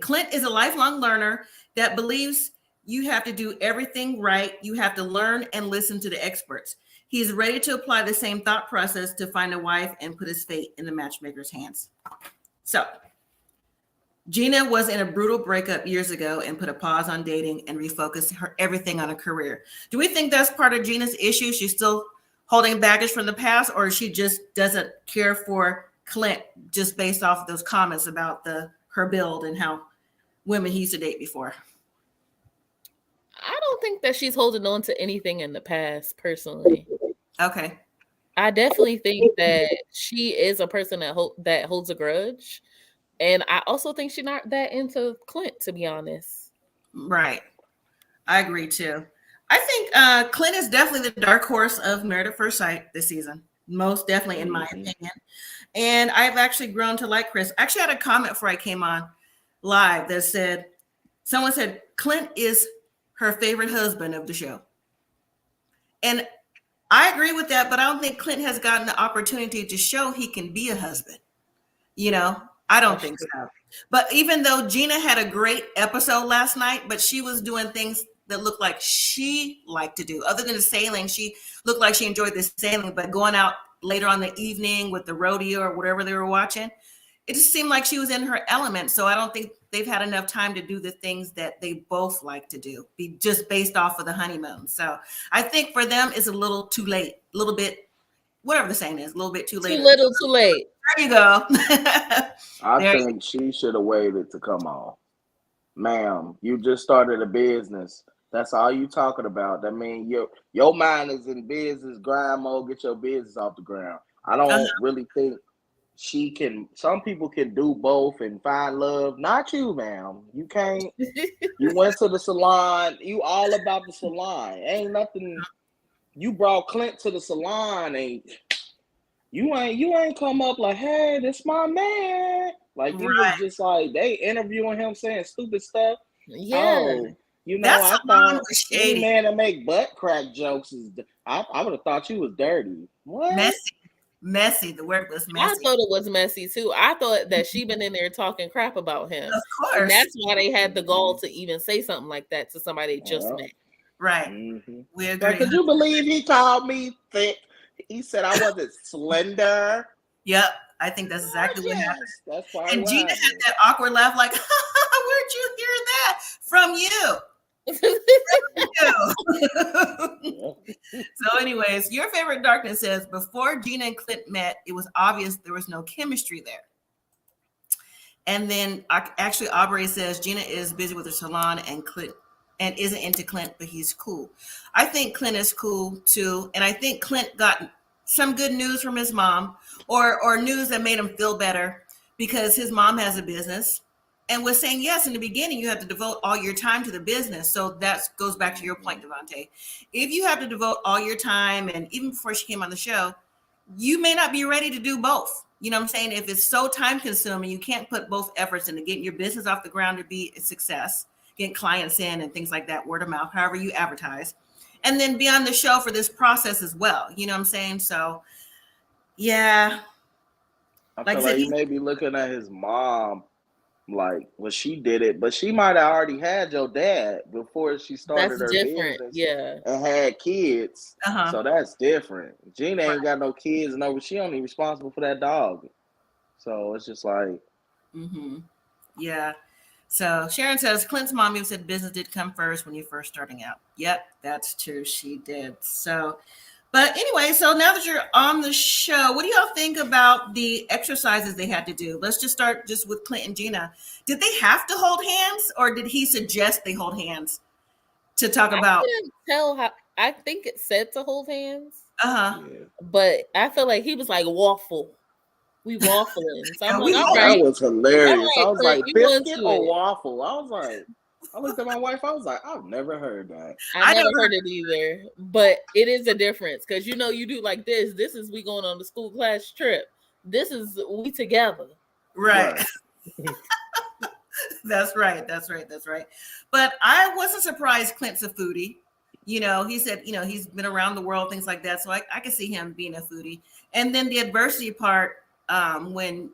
Clint is a lifelong learner that believes you have to do everything right. You have to learn and listen to the experts. He's ready to apply the same thought process to find a wife and put his fate in the matchmaker's hands. So Gina was in a brutal breakup years ago and put a pause on dating and refocused everything on a career. Do we think that's part of Gina's issue? She's still holding baggage from the past, or she just doesn't care for Clint just based off of those comments about her build and how women he used to date before? I don't think that she's holding on to anything in the past, personally. Okay. I definitely think that she is a person that holds a grudge. And I also think she's not that into Clint, to be honest. Right. I agree, too. I think Clint is definitely the dark horse of Married at First Sight this season. Most definitely, in my opinion. And I've actually grown to like Chris. I actually had a comment before I came on live that said, someone said, Clint is her favorite husband of the show. And I agree with that, but I don't think Clint has gotten the opportunity to show he can be a husband. I don't think so. But even though Gina had a great episode last night, but she was doing things that looked like she liked to do. Other than the sailing, she looked like she enjoyed the sailing, but going out later on the evening with the rodeo or whatever they were watching, it just seemed like she was in her element. So I don't think they've had enough time to do the things that they both like to do, be just based off of the honeymoon. So I think for them it's a little too late, a little bit whatever the saying is, a little bit too late. Too little, too late. There you go. I think she should have waited to come on. Ma'am, you just started a business. That's all you talking about. That means your mind is in business grind mode. Get your business off the ground. I don't really think she can. Some people can do both and find love. Not you, ma'am. You can't. You went to the salon. You all about the salon. Ain't nothing. You brought Clint to the salon, and you ain't come up like, hey, this my man. Like you was just like they interviewing him saying stupid stuff. Yeah. Oh, you know, I thought any man that make butt crack jokes is. I would have thought you was dirty. What? Messy. The word was messy. I thought it was messy too. I thought that she been in there talking crap about him. Of course. And that's why they had the gall to even say something like that to somebody they just met. Right. Mm-hmm. We agree. Like, could you believe he called me thick? He said I wasn't slender. Yep. I think that's exactly what happened. That's why. And Gina had that awkward laugh, like, where'd you hear that? From you. So anyways, your favorite darkness says before Gina and Clint met, it was obvious there was no chemistry there. And then actually Aubrey says Gina is busy with her salon and Clint and isn't into Clint, but he's cool. I think Clint is cool too. And I think Clint got some good news from his mom or news that made him feel better because his mom has a business and was saying, yes, in the beginning, you have to devote all your time to the business. So that goes back to your point, Devontae. If you have to devote all your time, and even before she came on the show, you may not be ready to do both. You know what I'm saying? If it's so time consuming, you can't put both efforts into getting your business off the ground to be a success, getting clients in and things like that, word of mouth, however you advertise, and then be on the show for this process as well. You know what I'm saying? So, yeah. I feel like he may be looking at his mom like when she did it, but she might have already had your dad before she started her business and had kids. So that's different. Gina ain't got no kids, no, she only responsible for that dog. So it's just like, yeah. So Sharon says Clint's mom even said business did come first when you're first starting out. Yep, that's true. She did. So, but anyway, so now that you're on the show, what do y'all think about the exercises they had to do? Let's just start just with Clint and Gina. Did they have to hold hands, or did he suggest they hold hands to talk about? I couldn't tell how. I think it said to hold hands. But I feel like he was like waffle. We waffling. So I'm like, all right. That was hilarious. Right, I was like, biscuit or it. waffle? I was like, I looked at my wife. I was like, I've never heard that. I never heard it either. But it is a difference because you know you do like this. This is we going on the school class trip. This is we together. Right. That's right. But I wasn't surprised Clint's a foodie. You know, he said, you know, he's been around the world, things like that. So I could see him being a foodie. And then the adversity part, when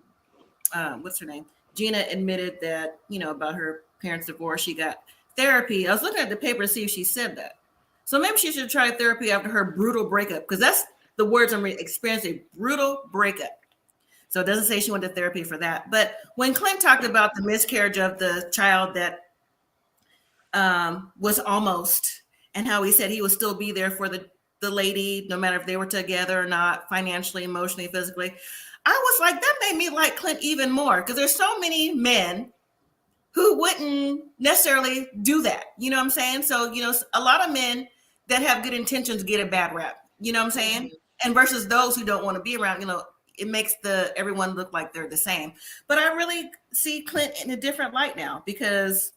what's her name? Gina admitted that, you know, about her parents' divorce, she got therapy. I was looking at the paper to see if she said that. So maybe she should try therapy after her brutal breakup, because that's the words I'm experiencing, brutal breakup. So it doesn't say she went to therapy for that. But when Clint talked about the miscarriage of the child that was almost, and how he said he would still be there for the lady, no matter if they were together or not, financially, emotionally, physically. I was like, that made me like Clint even more, because there's so many men who wouldn't necessarily do that. You know what I'm saying? So, you know, a lot of men that have good intentions get a bad rap. You know what I'm saying? And versus those who don't want to be around, you know, it makes everyone look like they're the same. But I really see Clint in a different light now, because,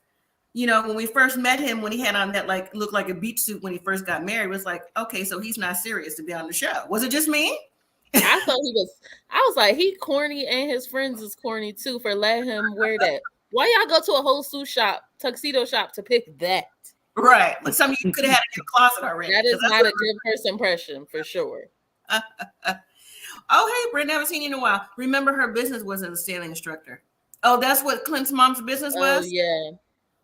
you know, when we first met him, when he had on that, like, looked like a beach suit when he first got married, it was like, okay, so he's not serious to be on the show. Was it just me? I was like, he corny, and his friends is corny too for letting him wear that. Why y'all go to a whole suit shop, tuxedo shop to pick that? Right. Like something you could have had in your closet already. That is not a good first impression for sure. Oh, hey, Brent, haven't seen you in a while. Remember, her business was as a sailing instructor. Oh, that's what Clint's mom's business was? Oh, yeah.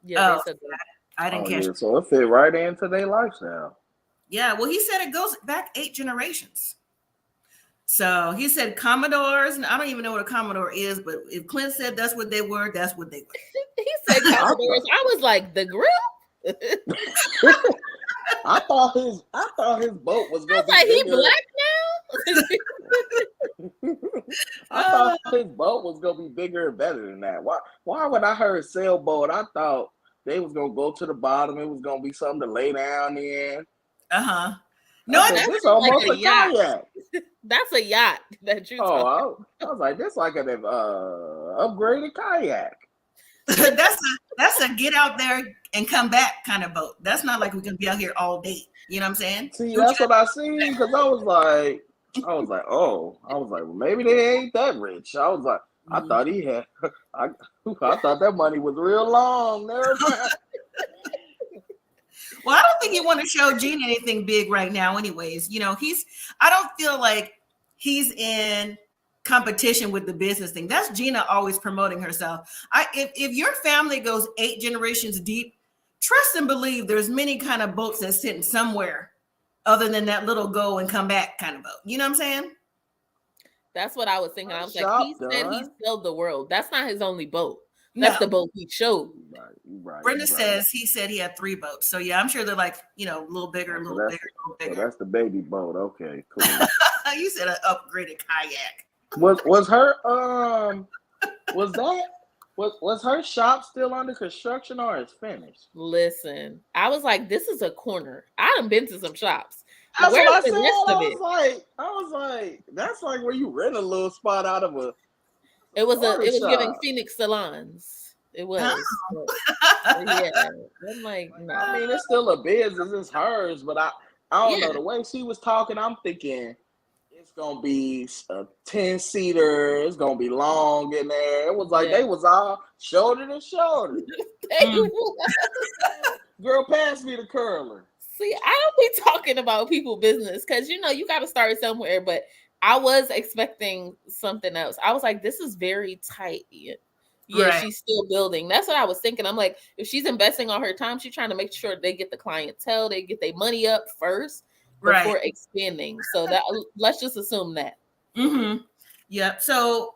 Yeah, they said that. I didn't catch it. So it fit right into their lifestyle. Yeah, well, he said it goes back 8 generations. So he said Commodores, and I don't even know what a Commodore is, but if Clint said that's what they were, that's what they were. He said Commodores. I was like, the grill? I thought his boat was going to be like, bigger. he black now? I thought his boat was gonna be bigger and better than that. Why when I heard sailboat, I thought they was gonna go to the bottom. It was gonna be something to lay down in. No, I said, this almost like a kayak. That's a yacht that you. I was like, this like an upgraded kayak. that's a get out there and come back kind of boat. That's not like we're gonna be out here all day. You know what I'm saying? See, that's what I seen because I was like, well, maybe they ain't that rich. I was like, I thought he had. I thought that money was real long. Never mind. Well, I don't think you want to show Gina anything big right now. Anyways, you know, I don't feel like he's in competition with the business thing. That's Gina always promoting herself. If your family goes 8 generations deep, trust and believe there's many kind of boats that's sitting somewhere other than that little go and come back kind of boat. You know what I'm saying? That's what I was thinking. I was like, he said he sailed the world. That's not his only boat. That's the boat he showed. Right. Brenda says he said he had 3 boats. So yeah, I'm sure they're like, you know, a little bigger, a little bigger, a little bigger. So that's the baby boat. Okay, cool. You said an upgraded kayak. Was her was her shop still under construction or is finished? Listen, I was like, this is a corner. I done been to some shops. That's Where's what I the said. rest of it? I was like, that's like where you rent a little spot out of a. It was shop. giving Phoenix salons. It was. Oh. Yeah. I'm like, no. I mean, it's still a business. It's hers, but I don't know. The way she was talking, I'm thinking it's gonna be a 10-seater. It's gonna be long in there. It was like they was all shoulder to shoulder. Girl, pass me the curler. See, I don't be talking about people business because you know you got to start somewhere. But I was expecting something else. I was like, this is very tight. Yeah, right. She's still building. That's what I was thinking. I'm like, if she's investing all her time, she's trying to make sure they get the clientele, they get their money up first before expanding. So that let's just assume that. Mm-hmm. Yep. So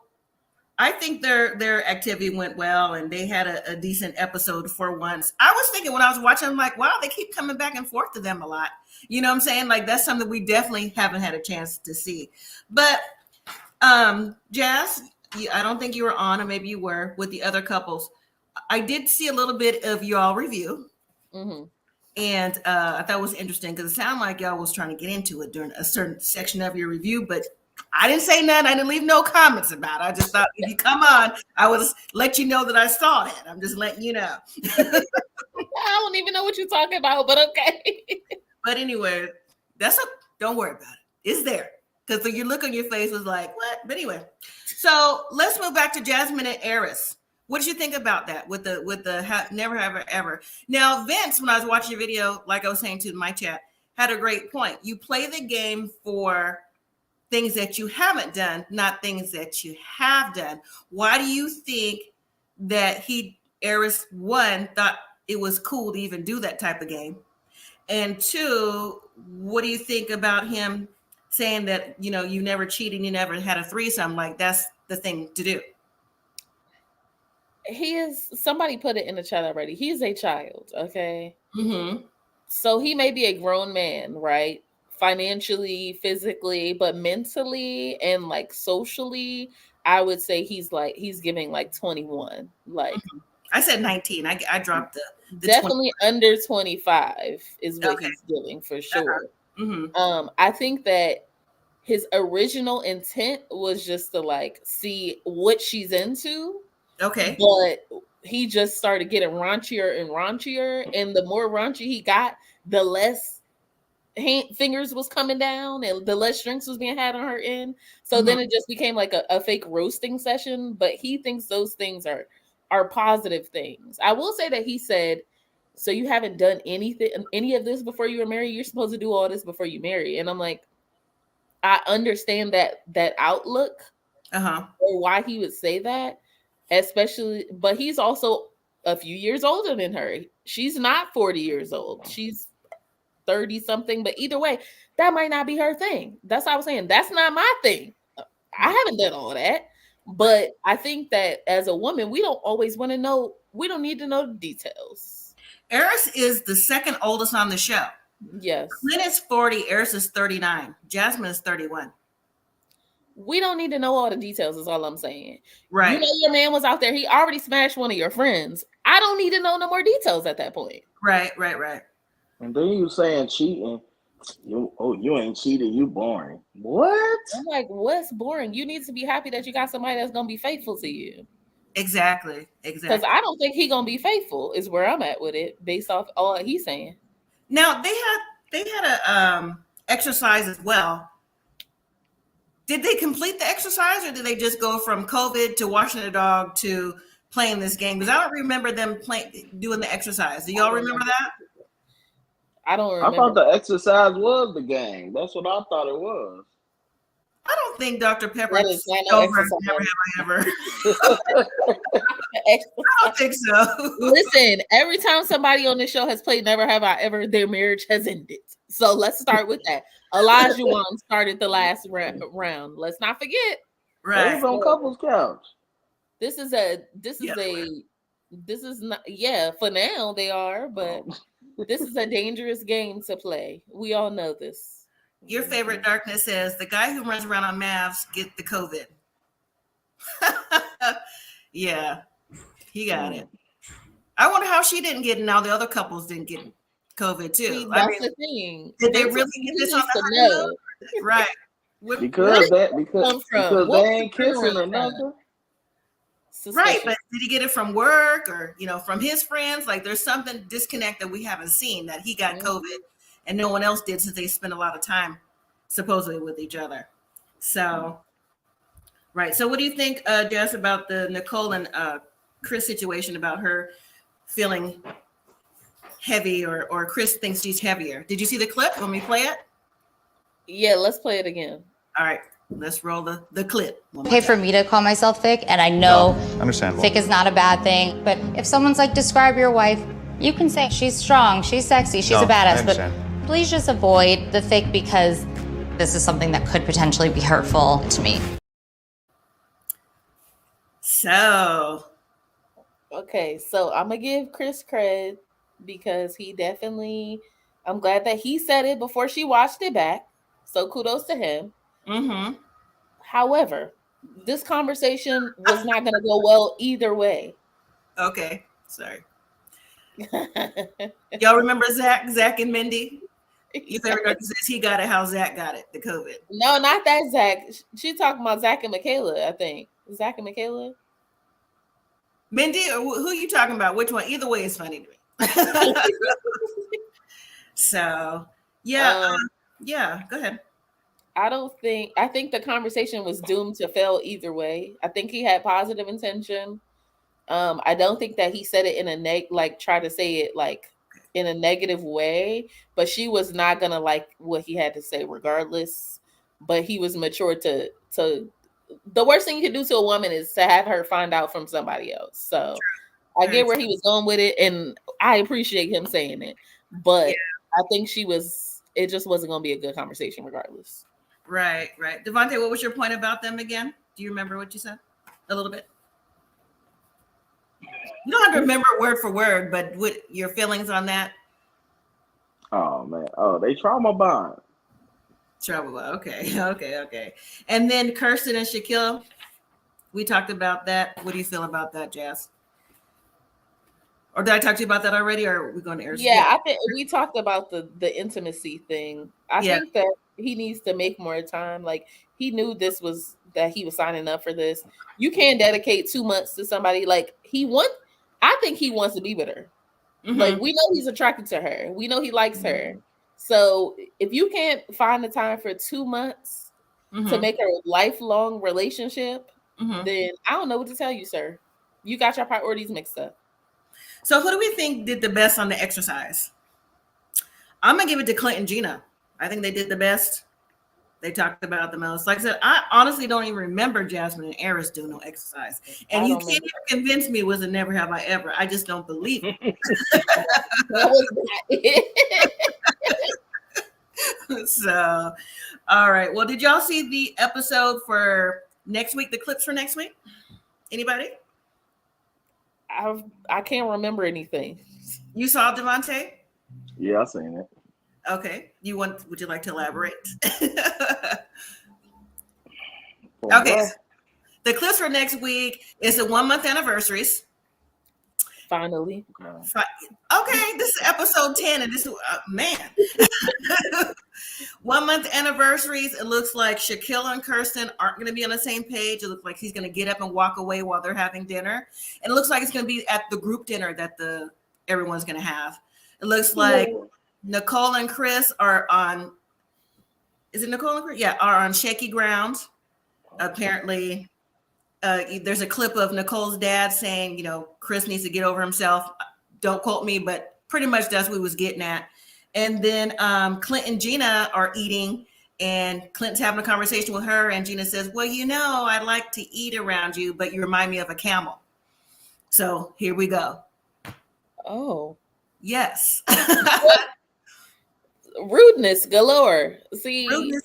I think their activity went well, and they had a decent episode for once. I was thinking when I was watching, I'm like, wow, they keep coming back and forth to them a lot. You know what I'm saying? Like that's something we definitely haven't had a chance to see. But Jazz, I don't think you were on, or maybe you were with the other couples. I did see a little bit of y'all review, and I thought it was interesting because it sounded like y'all was trying to get into it during a certain section of your review, but I didn't say nothing. I didn't leave no comments about it. I just thought if you come on, I would let you know that I saw it. I'm just letting you know. I don't even know what you're talking about, but okay. But anyway, don't worry about it. It's there. Because your look on your face was like, what? But anyway, so let's move back to Jasmine and Eris. What did you think about that with the never have ever? Now, Vince, when I was watching your video, like I was saying to my chat, had a great point. You play the game for things that you haven't done, not things that you have done. Why do you think that Eris, one, thought it was cool to even do that type of game? And two, what do you think about him saying that, you know, you never cheated, you never had a threesome? Like that's the thing to do. Somebody put it in the chat already. He's a child. Okay. Mm-hmm. So he may be a grown man, right? Financially, physically, but mentally and like socially, I would say he's giving like 21. Like I said 19. I dropped the definitely 20. Under 25 is what he's giving for sure. Mm-hmm. I think that his original intent was just to like see what she's into. Okay. But he just started getting raunchier and raunchier, and the more raunchy he got, the less fingers was coming down and the less drinks was being had on her end. So then it just became like a fake roasting session, but he thinks those things are positive things. I will say that he said, so you haven't done any of this before you were married? You're supposed to do all this before you marry. And I'm like, I understand that outlook or why he would say that, especially, but he's also a few years older than her. She's not 40 years old. She's 30 something, but either way, that might not be her thing. That's what I was saying. That's not my thing. I haven't done all that, but I think that as a woman, we don't always want to know. We don't need to know the details. Eris is the second oldest on the show. Yes. Clint is 40. Eris is 39. Jasmine is 31. We don't need to know all the details, is all I'm saying. Right. You know your man was out there. He already smashed one of your friends. I don't need to know no more details at that point. Right. And then you saying cheating. You ain't cheating, you boring. What? I'm like, what's boring? You need to be happy that you got somebody that's going to be faithful to you. Exactly. Because I don't think he going to be faithful is where I'm at with it based off all he's saying. Now, they had a exercise as well. Did they complete the exercise, or did they just go from COVID to washing the dog to playing this game? Because I don't remember them doing the exercise. Do y'all remember that? I don't remember. I thought the exercise was the game. That's what I thought it was. I don't think Dr. Pepper That is not no over exercise. Never Have I Ever. I don't think so. Listen, every time somebody on this show has played Never Have I Ever, their marriage has ended. So let's start with that. Elijah Wan started the last round. Let's not forget. Right. It was on couples couch. This is not, yeah, for now they are, but this is a dangerous game to play. We all know this. Your favorite darkness says the guy who runs around on MAFS get the COVID. Yeah, he got it. I wonder how she didn't get it. Now the other couples didn't get COVID too. See, that's the thing. Did they really get this on the honeymoon? Right. Because they ain't kissing or nothing. Right, but did he get it from work or from his friends? Like there's something disconnect that we haven't seen, that he got COVID and no one else did, since they spent a lot of time supposedly with each other. So right. So what do you think, Jess, about the Nicole and Chris situation, about her feeling heavy or Chris thinks she's heavier? Did you see the clip when we play it? Yeah, let's play it again. All right. Let's roll the clip. Okay for me to call myself thick, and I know thick is not a bad thing, but if someone's like, describe your wife, you can say she's strong, she's sexy, she's a badass, but please just avoid the thick, because this is something that could potentially be hurtful to me. So okay, so I'm gonna give Chris credit because he definitely, I'm glad that he said it before she watched it back, so kudos to him. Mm-hmm. However, this conversation was not going to go well either way. Okay, sorry. Y'all remember Zach and Mindy? Your favorite doctor says he got it. How Zach got it? The COVID. No, not that Zach. She talking about Zach and Michaela. I think Zach and Michaela. Mindy, or who are you talking about? Which one? Either way is funny to me. So yeah, Go ahead. I think the conversation was doomed to fail either way. I think he had positive intention. I don't think that he said it in a try to say it like in a negative way, but she was not gonna like what he had to say regardless. But he was mature to the worst thing you can do to a woman is to have her find out from somebody else. So I get where he was going with it, and I appreciate him saying it. But I think it just wasn't gonna be a good conversation regardless. Right. Devontae, what was your point about them again? Do you remember what you said? A little bit. You don't have to remember word for word, but what your feelings on that? Oh man. Oh, they trauma bond. Okay. And then Kirsten and Shaquille, we talked about that. What do you feel about that, Jazz? Or did I talk to you about that already, or are we going to air? Yeah, I think we talked about the intimacy thing. I think that he needs to make more time. Like, he knew that he was signing up for this. You can't dedicate 2 months to somebody. Like, I think he wants to be with her. Mm-hmm. Like, we know he's attracted to her. We know he likes her. So if you can't find the time for 2 months to make a lifelong relationship, then I don't know what to tell you, sir. You got your priorities mixed up. So who do we think did the best on the exercise? I'm going to give it to Clint and Gina. I think they did the best. They talked about the most. Like I said, I honestly don't even remember Jasmine and Eris doing no exercise. And you can't even convince me it was a never have I ever. I just don't believe it. That was not it. So, all right. Well, did y'all see the episode for next week, the clips for next week? Anybody? I can't remember anything. You saw Devontae? Yeah, I seen it. Okay. Would you like to elaborate? Okay. The clips for next week is the 1 month anniversaries. Finally. Okay, this is episode 10, and this is man. 1 month anniversaries. It looks like Shaquille and Kirsten aren't going to be on the same page. It looks like he's going to get up and walk away while they're having dinner, and it looks like it's going to be at the group dinner that everyone's going to have. It looks like Nicole and Chris are on. Is it Nicole and Chris? Yeah, are on shaky ground. Apparently. There's a clip of Nicole's dad saying, Chris needs to get over himself. Don't quote me, but pretty much that's what he was getting at. And then Clint and Gina are eating, and Clint's having a conversation with her, and Gina says, well, I'd like to eat around you, but you remind me of a camel. So here we go. Oh. Yes. Rudeness galore. See, Rudeness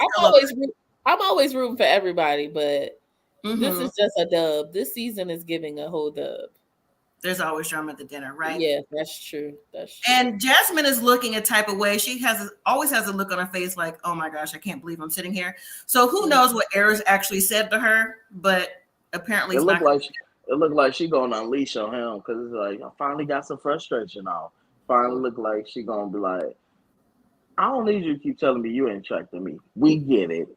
I'm always rooting for everybody, but this is just a dub. This season is giving a whole dub. There's always drama at the dinner, right? Yeah, that's true. And Jasmine is looking a type of way. She always has a look on her face like, oh my gosh, I can't believe I'm sitting here. So who knows what Eris actually said to her, but apparently it looked like she gonna unleash on him, because it's like, I finally got some frustration off. Finally look like she gonna be like, I don't need you to keep telling me you ain't attracting me. We get it.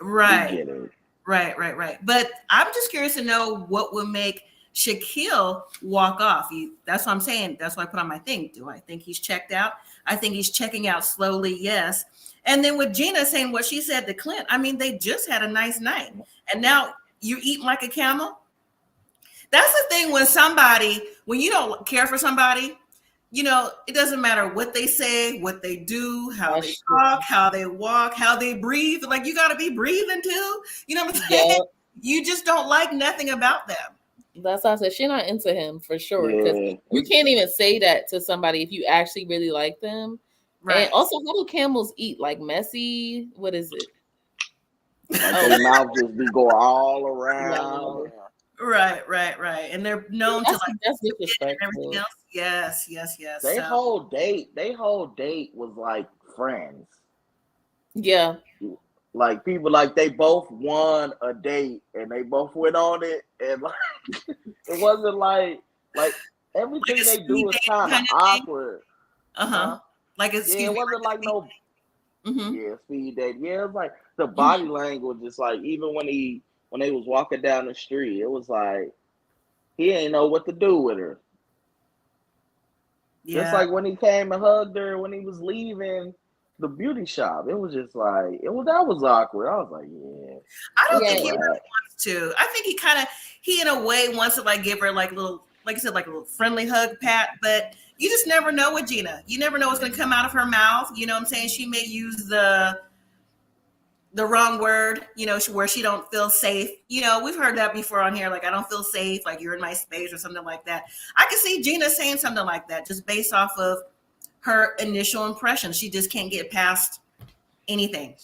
Right. We get it. Right. But I'm just curious to know what would make Shaquille walk off. That's what I'm saying. That's why I put on my thing. Do I think he's checked out? I think he's checking out slowly, yes. And then with Gina saying what she said to Clint, I mean, they just had a nice night. And now you're eating like a camel? That's the thing when you don't care for somebody, it doesn't matter what they say, what they do, how they talk, how they walk, how they breathe. Like, you got to be breathing too. You know what I'm saying? Yeah. You just don't like nothing about them. That's why I said she's not into him for sure. Because you can't even say that to somebody if you actually really like them. Right. And also, how do camels eat? Like messy? What is it? Their mouth just be going all around. No. Right. And they're known to that's disrespectful. And everything else. Yes. Their whole date was like friends. Yeah. Like people, like they both won a date and they both went on it, and like it wasn't like everything they do is kind of awkward. Like it wasn't like no speed date. Yeah, it was like the body language is like, even when they was walking down the street, it was like he ain't know what to do with her. Yeah. Just like when he came and hugged her when he was leaving the beauty shop, it was just like that was awkward. I was like, yeah. I don't think he really wants to. I think he in a way wants to like give her like little, like you said, like a little friendly hug, pat. But you just never know with Gina. You never know what's going to come out of her mouth. You know what I'm saying? She may use the wrong word, where she don't feel safe. We've heard that before on here. Like, I don't feel safe. Like, you're in my space or something like that. I can see Gina saying something like that just based off of her initial impression. She just can't get past anything.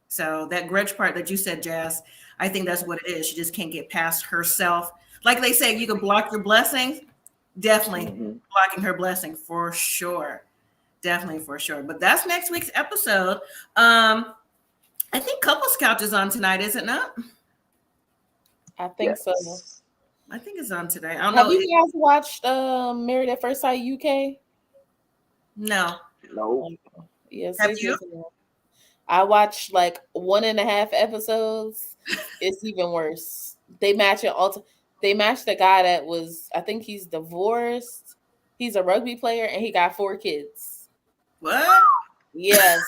So that grudge part that you said, Jazz, I think that's what it is. She just can't get past herself. Like they say, you can block your blessings. Definitely blocking her blessing for sure. Definitely for sure. But that's next week's episode. I think Couples Couch is on tonight, is it not? I think so. I think it's on today. I don't know. Have you guys watched Married at First Sight UK? No. Yes. Have you? I watched like 1.5 episodes. It's even worse. They match They matched the guy that was, I think he's divorced. He's a rugby player and he got 4 kids. What? Yes.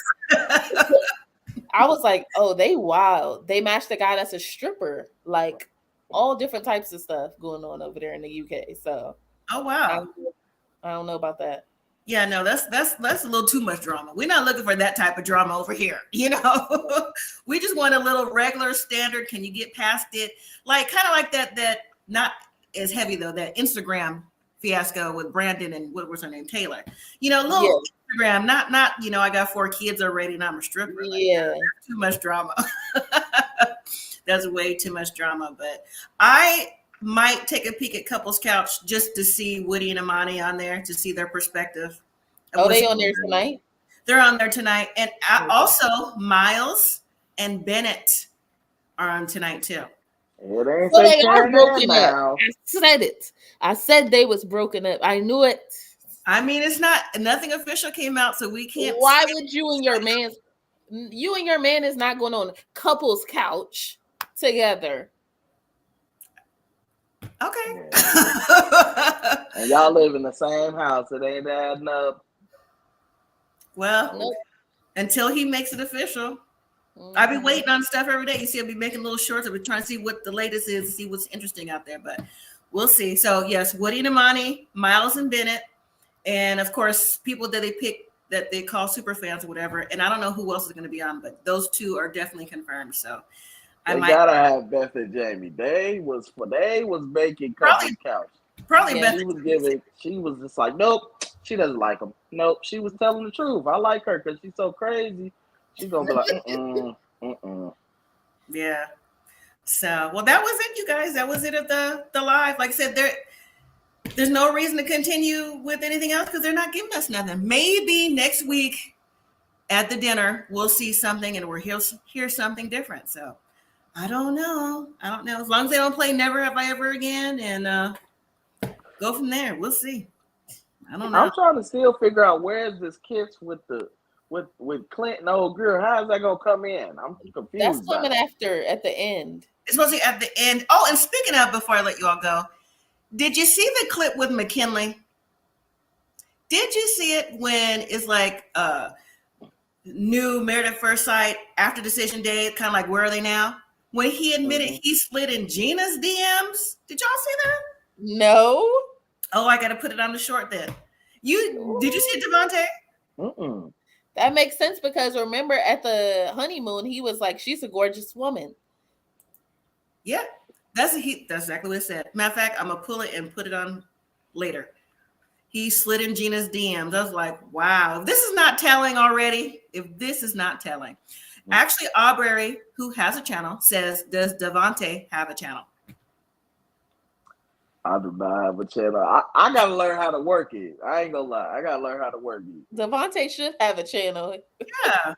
I was like, oh, they wild. They matched the guy that's a stripper. Like all different types of stuff going on over there in the UK. So, oh wow, I don't know about that. Yeah, no, that's a little too much drama. We're not looking for that type of drama over here. We just want a little regular standard. Can you get past it? Like kind of like that not as heavy though. That Instagram fiasco with Brandon and what was her name, Taylor. Little Instagram, not. I got 4 kids already and I'm a stripper. Like, too much drama. That's way too much drama. But I might take a peek at Couples Couch just to see Woody and Imani on there, to see their perspective. Oh, they on there tonight? They're on there tonight. And also Miles and Bennett are on tonight too. It ain't Well, say they are Karen broken and up. now. I said it. I said they was broken up. I knew it. I mean, it's not, nothing official came out, so we can't. Why would you and your man is not going on couples couch together? Okay. Yeah. And y'all live in the same house. It ain't adding up. Well, Nope. until he makes it official. I be waiting on stuff every day. You see, I'll be making little shorts. I'll be trying to see what the latest is, see what's interesting out there. But we'll see. So yes, Woody and Imani, Miles and Bennett, and of course, people that they pick that they call super fans or whatever. And I don't know who else is going to be on, but those two are definitely confirmed. So They gotta have Beth and Jamie. They was making couples couch. Probably Yeah. Beth. She was just like, nope, she doesn't like him. Nope, she was telling the truth. I like her because she's so crazy. She's gonna be like, Yeah. So, well, that was it, you guys. That was it of the live. Like I said, there's no reason to continue with anything else because they're not giving us nothing. Maybe next week at the dinner we'll see something and we'll hear something different. So I don't know. As long as they don't play Never Have I Ever Again and go from there, we'll see. I don't know. I'm trying to still figure out where's this kiss with Clinton old girl. How's that gonna come in? I'm confused. That's coming after at the end. It's supposed to be at the end. Oh, and speaking of, before I let you all go, did you see the clip with McKinley? Did you see it when it's like new Married at First Sight after decision day, kind of like where are they now? When he admitted he slid in Gina's DMs. Did y'all see that? No. Oh, I got to put it on the short then. Did you see it, Devontae? Mm-mm. That makes sense because remember at the honeymoon, he was like, she's a gorgeous woman. Yeah, that's exactly what it said. Matter of fact, I'm going to pull it and put it on later. He slid in Gina's DMs. I was like, wow, if this is not telling already, Actually, Aubrey, who has a channel, says, does Devontae have a channel? I do not have a channel. I gotta learn how to work it. I ain't gonna lie. I gotta learn how to work it. Devontae should have a channel. Yeah.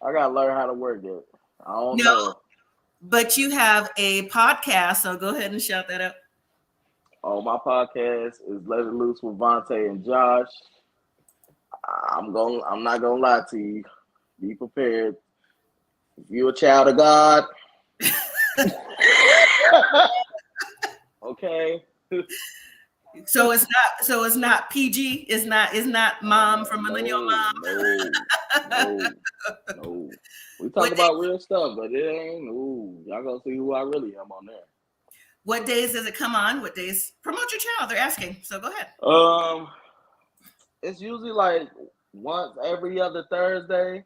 I gotta learn how to work it. I don't know. But you have a podcast, so go ahead and shout that out. Oh, my podcast is Let It Loose with Vontae and Josh. I'm not gonna lie to you. Be prepared. If you're a child of God, okay. So it's not PG. It's not Mom from Millennial Mom. No. We talk about real stuff, but it ain't. Y'all gonna see who I really am on there. What days does it come on? What days? Promote your channel. They're asking, so go ahead. It's usually like once every other Thursday.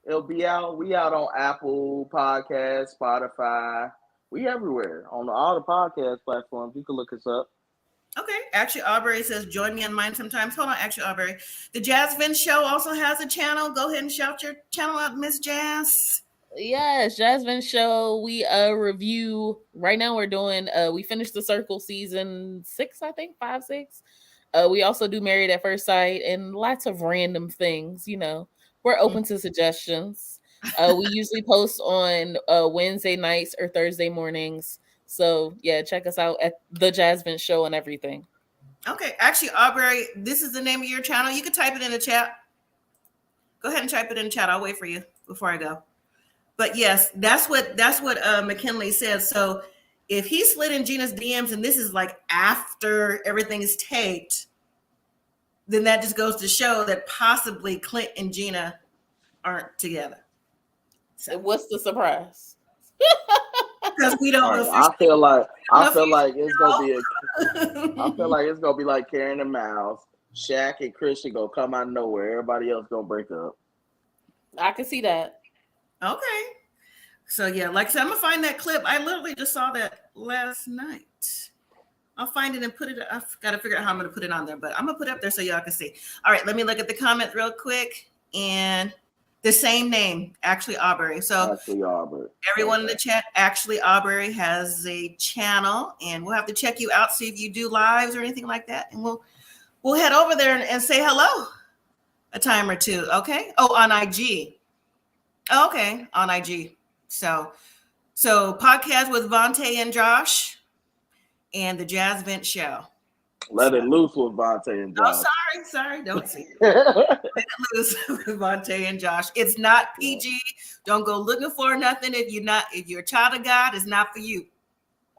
It'll be out. We out on Apple Podcasts, Spotify. We everywhere on all the podcast platforms. You can look us up. Okay. Actually, Aubrey says, join me on mine sometimes. Hold on, actually, Aubrey. The Jasmine Show also has a channel. Go ahead and shout your channel out, Miss Jazz. Yes, Jasmine Show. We review right now. We're doing we finished The Circle season 6, I think 5, 6. We also do Married at First Sight and lots of random things. We're open to suggestions. We usually post on Wednesday nights or Thursday mornings. So yeah, check us out at The Jasmine Show and everything. Okay, actually, Aubrey, this is the name of your channel. You can type it in the chat. Go ahead and type it in the chat. I'll wait for you before I go. But yes, that's what McKinley said. So if he slid in Gina's DMs and this is like after everything is taped, then that just goes to show that possibly Clint and Gina aren't together. So what's the surprise? Because we don't know. I feel like it's gonna be like Karen and Miles. Shaq and Christian gonna come out of nowhere. Everybody else gonna break up. I can see that. Okay. So yeah, like I said, I'm gonna find that clip. I literally just saw that last night. I'll find it and put it. I've got to figure out how I'm gonna put it on there, but I'm gonna put it up there so y'all can see. All right, let me look at the comment real quick. And the same name, actually Aubrey. So Actually Aubrey. Everyone in the chat, actually Aubrey has a channel, and we'll have to check you out, see if you do lives or anything like that, and we'll head over there and say hello a time or two. Okay. Oh, on IG. Okay, on IG. So So podcast with Vontae and Josh and the Jazz Vent Show. Let it loose with Vontae and Josh. Oh, sorry. Don't see it. Let it loose with Vontae and Josh. It's not PG. Don't go looking for nothing if you're a child of God, it's not for you.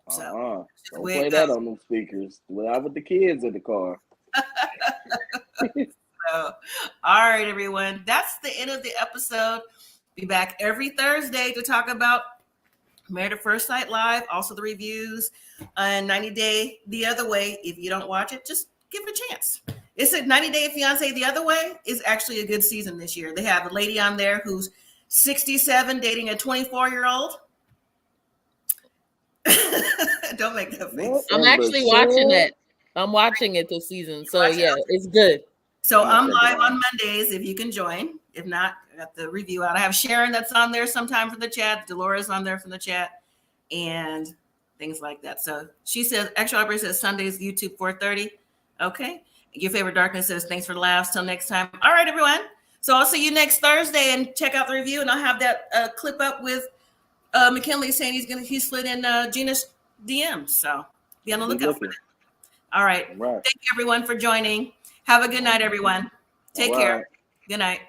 So don't play that on them speakers. Without with the kids in the car. So, all right, everyone. That's the end of the episode. Be back every Thursday to talk about Married at First Sight Live, also the reviews, and 90 Day The Other Way. If you don't watch it, just give it a chance. It's a 90 Day Fiance The Other Way is actually a good season this year. They have a lady on there who's 67 dating a 24-year-old. Don't make that face. I'm actually watching it. I'm watching it this season. So yeah, it's good. So I'm live on Mondays if you can join. If not, I got the review out. I have Sharon that's on there sometime for the chat. Dolores on there from the chat and things like that. So she says, Actual Operator says Sundays, YouTube 4:30. Okay. Your Favorite Darkness says, thanks for the laughs. Till next time. All right, everyone. So I'll see you next Thursday and check out the review. And I'll have that clip up with McKinley saying he slid in Gina's DM. So be on the lookout for that. All right. Thank you, everyone, for joining. Have a good night, everyone. Take care. Good night.